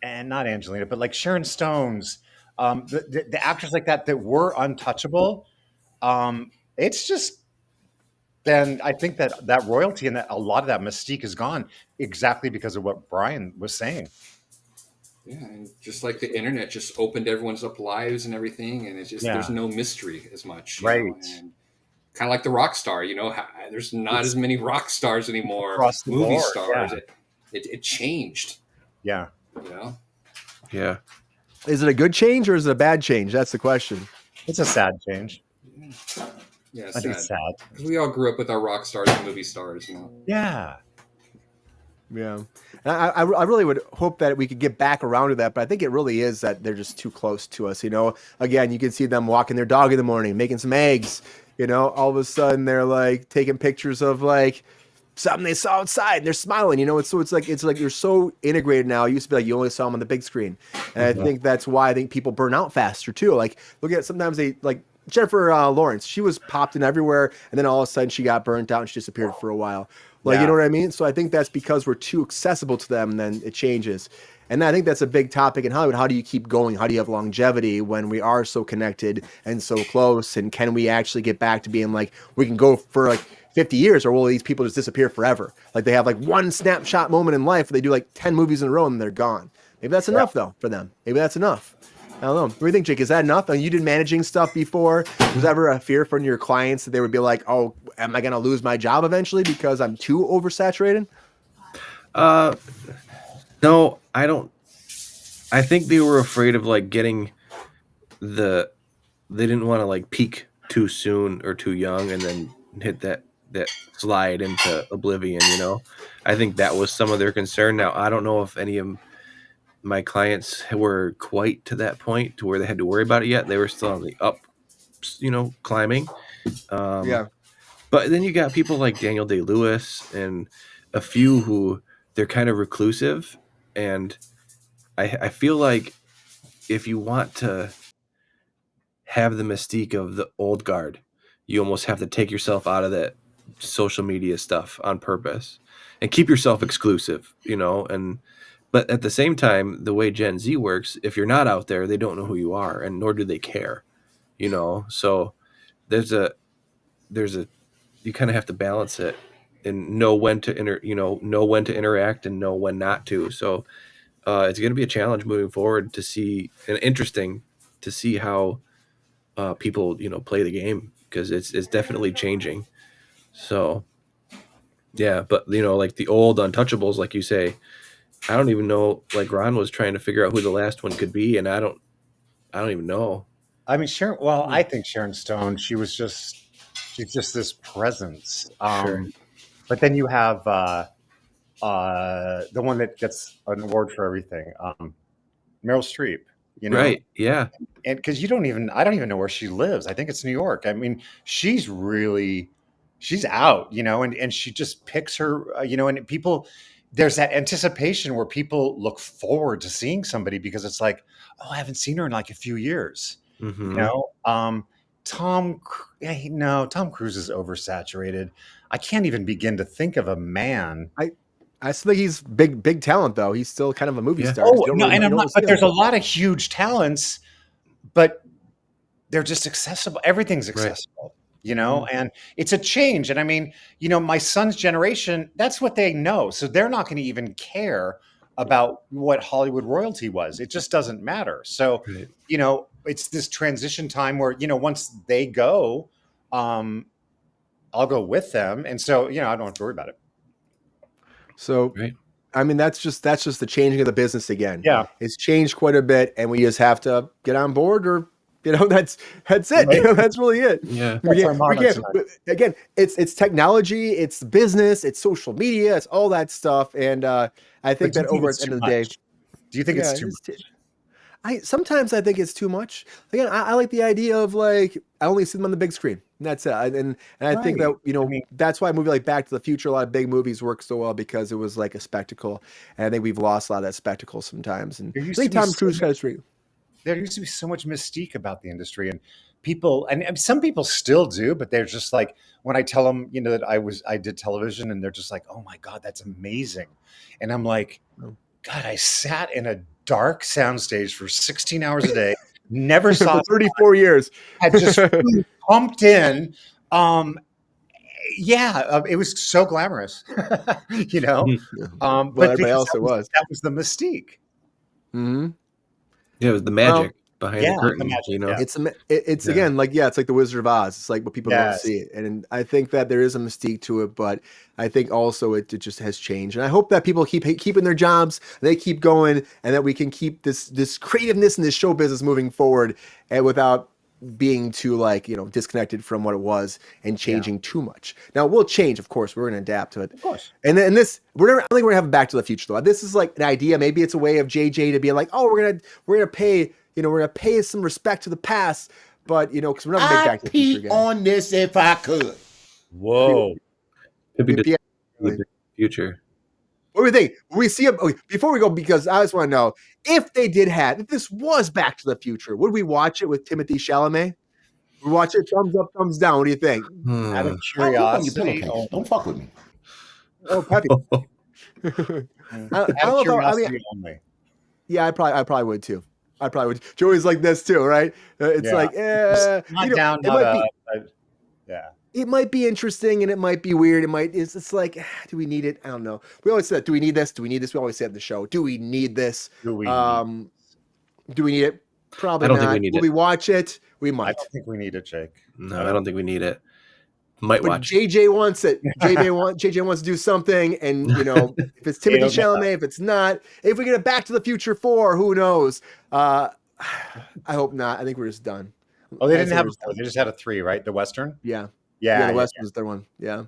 not Angelina, but like Sharon Stones, the actors like that were untouchable. It's just then I think that royalty and that a lot of that mystique is gone exactly because of what Brian was saying. Yeah, and just like the internet just opened everyone's up lives and everything, and it's just there's no mystery as much, Right. And kind of like the rock star, there's not as many rock stars anymore, Across the movie board, stars. yeah. It changed, Yeah. Yeah. Is it a good change or is it a bad change? That's the question. It's a sad change. Yeah, I think it's sad. because we all grew up with our rock stars and movie stars, Yeah. Yeah, and I really would hope that we could get back around to that, but I think it really is that they're just too close to us. Again, you can see them walking their dog in the morning, making some eggs. All of a sudden they're like taking pictures of like something they saw outside, and they're smiling. It's like you're so integrated now. It used to be like you only saw them on the big screen, and I think that's why I think people burn out faster too. Like look at sometimes they like Jennifer Lawrence. She was popped in everywhere, and then all of a sudden she got burnt out and she disappeared for a while. Like, you know what I mean? So I think that's because we're too accessible to them, and then it changes. And I think that's a big topic in Hollywood. How do you keep going? How do you have longevity when we are so connected and so close? And can we actually get back to being like, we can go for like 50 years, or will these people just disappear forever? Like they have like one snapshot moment in life where they do like 10 movies in a row and they're gone. Maybe that's enough though for them. Maybe that's enough. I don't know. What do you think, Jake? Is that enough? You did managing stuff before. Was ever a fear from your clients that they would be like, oh, am I going to lose my job eventually because I'm too oversaturated? No, I don't. I think they were afraid of like getting they didn't want to like peak too soon or too young and then hit that slide into oblivion, I think that was some of their concern. Now, I don't know if any of my clients were quite to that point to where they had to worry about it yet. They were still on the up, climbing. Yeah. But then you got people like Daniel Day-Lewis and a few who they're kind of reclusive. And I feel like if you want to have the mystique of the old guard, you almost have to take yourself out of that social media stuff on purpose and keep yourself exclusive, but at the same time, the way Gen Z works, if you're not out there, they don't know who you are, and nor do they care, So there's a you kind of have to balance it and know when to interact and know when not to. So it's going to be a challenge moving forward to see, and interesting to see how people play the game, because it's definitely changing. So yeah, but like the old untouchables, like you say. I don't even know. Like Ron was trying to figure out who the last one could be, and I don't even know. I mean, Sharon. Well, I think Sharon Stone. She's just this presence. Sure. But then you have the one that gets an award for everything, Meryl Streep. Right? Yeah. And because I don't even know where she lives. I think it's New York. I mean, she's out, and she just picks her, and people. There's that anticipation where people look forward to seeing somebody because it's like, oh, I haven't seen her in like a few years. Mm-hmm. Tom Cruise is oversaturated. I can't even begin to think of a man. I still think he's big talent though. He's still kind of a movie star. Oh no, and I'm not. But there's a lot of huge talents, but they're just accessible. Everything's accessible. Right. And it's a change. And I mean, my son's generation, that's what they know. So they're not going to even care about what Hollywood royalty was. It just doesn't matter. So, Right. it's this transition time where, once they go, I'll go with them. And so, I don't have to worry about it. So, Right. I mean, that's just the changing of the business again. Yeah. It's changed quite a bit, and we just have to get on board, or that's it. Right. That's really it. Yeah. Again, it's technology, it's business, it's social media, it's all that stuff, and I think that over at the end of the day, do you think it's too much? Sometimes I think it's too much. Again, I like the idea of like I only see them on the big screen. And that's it. And I think that that's why a movie like Back to the Future, a lot of big movies work so well because it was like a spectacle. And I think we've lost a lot of that spectacle sometimes. And I think Tom Cruise kind of straight. There used to be so much mystique about the industry, and people, and some people still do, but they're just like, when I tell them, that I did television, and they're just like, oh my God, that's amazing. And I'm like, God, I sat in a dark soundstage for 16 hours a day, never saw 34 years. Had just pumped in. It was so glamorous, but everybody else that was the mystique. Mm-hmm. Yeah, it was the magic behind the curtain. It's again it's like the Wizard of Oz. It's like what people don't see, and I think that there is a mystique to it, but I think also it just has changed. And I hope that people keeping their jobs, they keep going, and that we can keep this creativeness and this show business moving forward, and without being too disconnected from what it was and changing too much. Now we'll change, of course. We're going to adapt to it, of course. And then I think we're going to have Back to the Future though. This is like an idea. Maybe it's a way of JJ to be like, oh, we're gonna pay some respect to the past, but because we're not going to make Back to the Future again. On this if I could. Whoa. The future. What do we think? We see him before we go, because I just want to know if this was Back to the Future, would we watch it with Timothée Chalamet? We watch it, thumbs up, thumbs down. What do you think? Out of I'll put curiosity, on your pillowcase. Don't fuck with me. Oh, Peppy. Yeah, I probably would too. I probably would. Joey's like this too, right? It's not down. It might be interesting and it might be weird. It's like, do we need it? I don't know. We always said, do we need this? Do we need this? We always said in the show, do we need this? Do we need it? Probably not. Will we watch it? We might. I don't think we need it, Jake. No, I don't think we need it. Might watch. JJ wants it. JJ wants to do something, and if it's Timothée Chalamet, if it's not, if we get a Back to the Future 4, who knows? I hope not. I think we're just done. Oh, they didn't have a 4. They just had a 3, right? The Western. Yeah, the Western was their one. Yeah,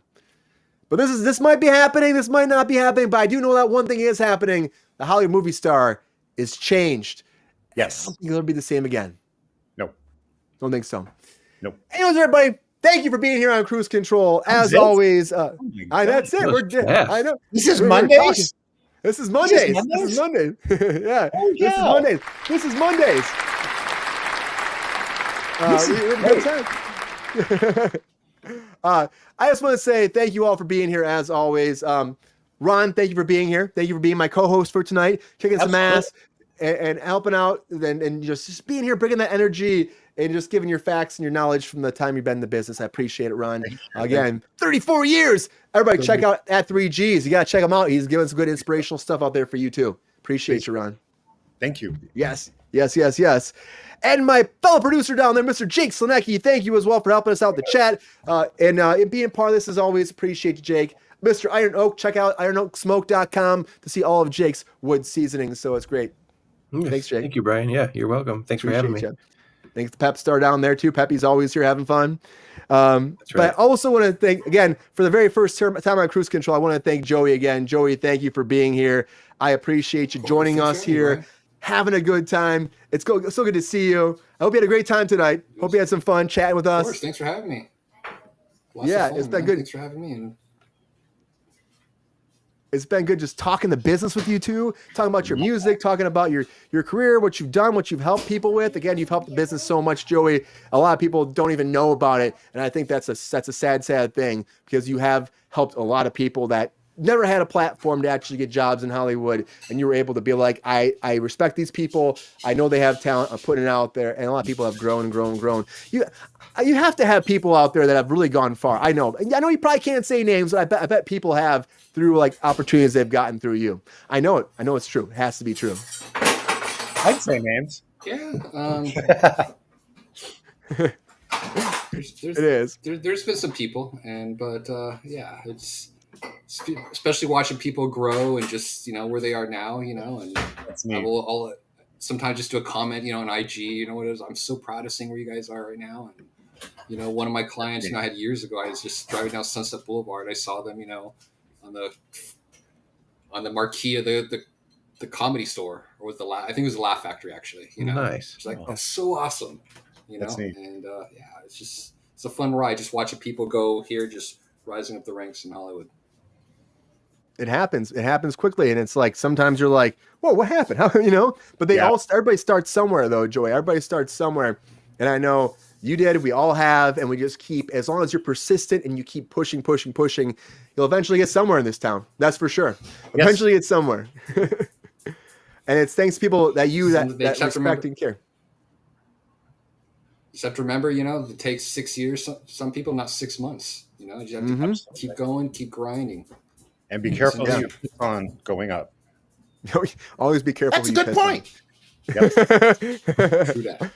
but this might be happening. This might not be happening. But I do know that one thing is happening. The Hollywood movie star is changed. Yes, I don't think it'll be the same again. No, don't think so. Nope. Anyways, everybody. Thank you for being here on Kruse Control. As always, that's it. We're dead. I know. This is Mondays. This is Mondays. This is Mondays. Yeah. This is Mondays. This is Mondays. I just want to say thank you all for being here as always. Ron, thank you for being here. Thank you for being my co-host for tonight, kicking some ass and helping out and just being here, bringing that energy and just giving your facts and your knowledge from the time you've been in the business. I appreciate it, Ron. Again, 34 years. Everybody check out at 3Gs. You got to check him out. He's giving some good inspirational stuff out there for you too. Appreciate you, Ron. Thank you. Yes. And my fellow producer down there, Mr. Jake Slanecki, thank you as well for helping us out in the chat. And being part of this as always. Appreciate you, Jake. Mr. Iron Oak, check out ironoaksmoke.com to see all of Jake's wood seasonings. So it's great. Thanks, Jake. Thank you, Brian. Yeah, you're welcome. Thanks for having me. Thanks to Pep Star down there too. Peppy's always here having fun. That's right. But I also want to thank, again, for the very first time on Kruse Control, I want to thank Joey again. Joey, thank you for being here. I appreciate you joining us here, having a good time. It's so good to see you. I hope you had a great time tonight. Hope you had some fun chatting with us. Of course. Thanks for having me. It's been good. Thanks for having me. It's been good just talking the business with you two, talking about your music, talking about your career, what you've done, what you've helped people with. Again, you've helped the business so much, Joey. A lot of people don't even know about it. And I think that's a sad thing because you have helped a lot of people that never had a platform to actually get jobs in Hollywood, and you were able to be like, I respect these people. I know they have talent. I'm putting it out there, and a lot of people have grown and grown and grown. You have to have people out there that have really gone far. I know you probably can't say names, but I bet people have through like opportunities they've gotten through you. I know it. I know it's true. It has to be true. I'd say names. Yeah. It is. There's been some people, but yeah, it's especially watching people grow and just where they are now, and That's neat. I'll sometimes just do a comment, on IG, what it is. I'm so proud of seeing where you guys are right now, and one of my clients, I had years ago, I was just driving down Sunset Boulevard. I saw them, on the marquee of the Comedy Store, or was I think it was the Laugh Factory, actually. Nice. It's like that's so awesome, That's neat. and yeah, it's a fun ride, just watching people go here, just rising up the ranks in Hollywood. It happens. It happens quickly, and it's like sometimes you're like, "Whoa, what happened?" How But everybody starts somewhere, though, Joey. Everybody starts somewhere, and I know you did. We all have, and we just keep. As long as you're persistent and you keep pushing, you'll eventually get somewhere in this town. That's for sure. Yes. Eventually get somewhere, and it's thanks to people that respect and care. Just have to remember, it takes 6 years. Some people, not 6 months. You have to keep going, keep grinding. And be careful that you keep on going up. Always be careful. That's a good point. Yep. True that.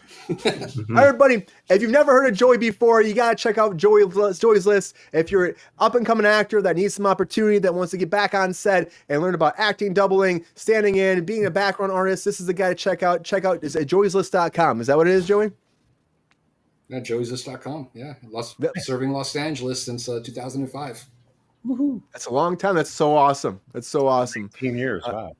Everybody, if you've never heard of Joey before, you got to check out Joey's list. If you're an up-and-coming actor that needs some opportunity, that wants to get back on set and learn about acting, doubling, standing in, being a background artist, this is the guy to check out. It's at joeyslist.com. Is that what it is, Joey? Yeah, joeyslist.com. Yeah. Serving Los Angeles since 2005. Woohoo. That's a long time. That's so awesome. 18 years. Wow.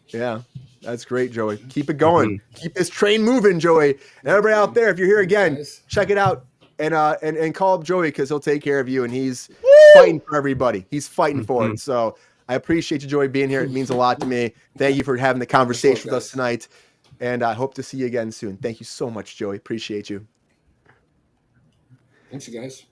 Yeah, that's great, Joey. Keep it going. Keep this train moving, Joey. And everybody out there, if you're here again, check it out and call up Joey, because he'll take care of you, and he's fighting for everybody. He's fighting for it. So I appreciate you, Joey, being here. It means a lot to me. Thank you for having the conversation with us tonight, and I hope to see you again soon. Thank you so much, Joey. Appreciate you. Thanks, you guys.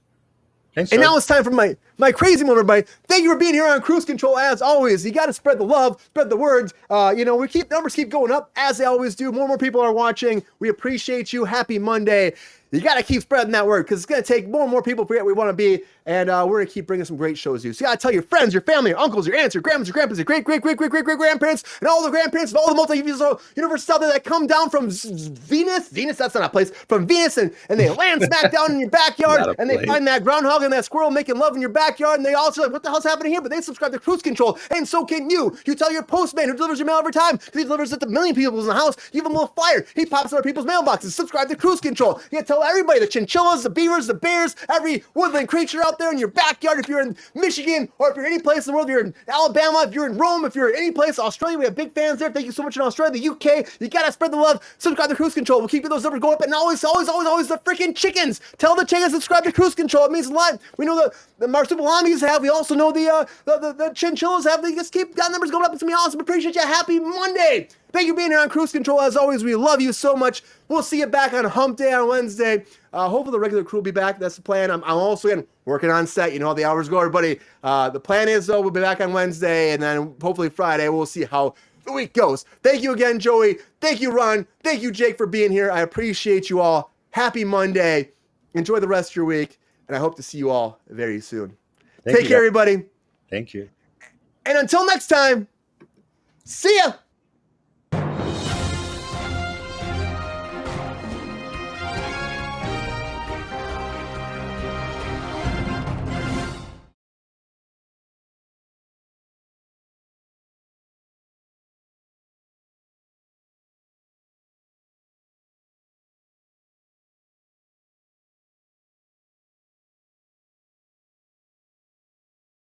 Thanks, And Joey. now it's time for my crazy moment, everybody. Thank you for being here on Kruse Control. As always, you got to spread the love, spread the words. Numbers keep going up as they always do. More and more people are watching. We appreciate you. Happy Monday. You got to keep spreading that word, because it's going to take more and more people to forget we want to be. And we're going to keep bringing some great shows to you. So you got to tell your friends, your family, your uncles, your aunts, your grandmas, your grandpas, your great-great-great-great-great-grandparents, and all the grandparents of all the multi-universes out there that come down from Venus. Venus, that's not a place. From Venus, and they land smack down in your backyard, and they find that groundhog and that squirrel making love in your backyard, and they also like, what the hell's happening here? But they subscribe to Kruse Control, and so can you. You tell your postman who delivers your mail every time, because he delivers it to a million people in the house. You give him a little flyer. He pops in other people's mailboxes. Subscribe to Kruse Control. You gotta tell everybody, the chinchillas, the beavers, the bears, every woodland creature out there in your backyard. If you're in Michigan, or if you're any place in the world, if you're in Alabama, if you're in Rome, if you're in any place, Australia, we have big fans there. Thank you so much in Australia, the UK. You gotta spread the love. Subscribe to Kruse Control. We'll keep those numbers going up, and always the freaking chickens. Tell the chickens to subscribe to Kruse Control. It means a lot. We know the marsupilami have. We also know the chinchillas have. They just keep that numbers going up. It's gonna be awesome. Appreciate you. Happy Monday. Thank you for being here on Kruse Control. As always, we love you so much. We'll see you back on Hump Day on Wednesday. Hopefully the regular crew will be back. That's the plan. I'm also again working on set. You know how the hours go, everybody. The plan is, though, we'll be back on Wednesday, and then hopefully Friday we'll see how the week goes. Thank you again, Joey. Thank you, Ron. Thank you, Jake, for being here. I appreciate you all. Happy Monday. Enjoy the rest of your week, and I hope to see you all very soon. Take care, everybody. Thank you. And until next time, see ya.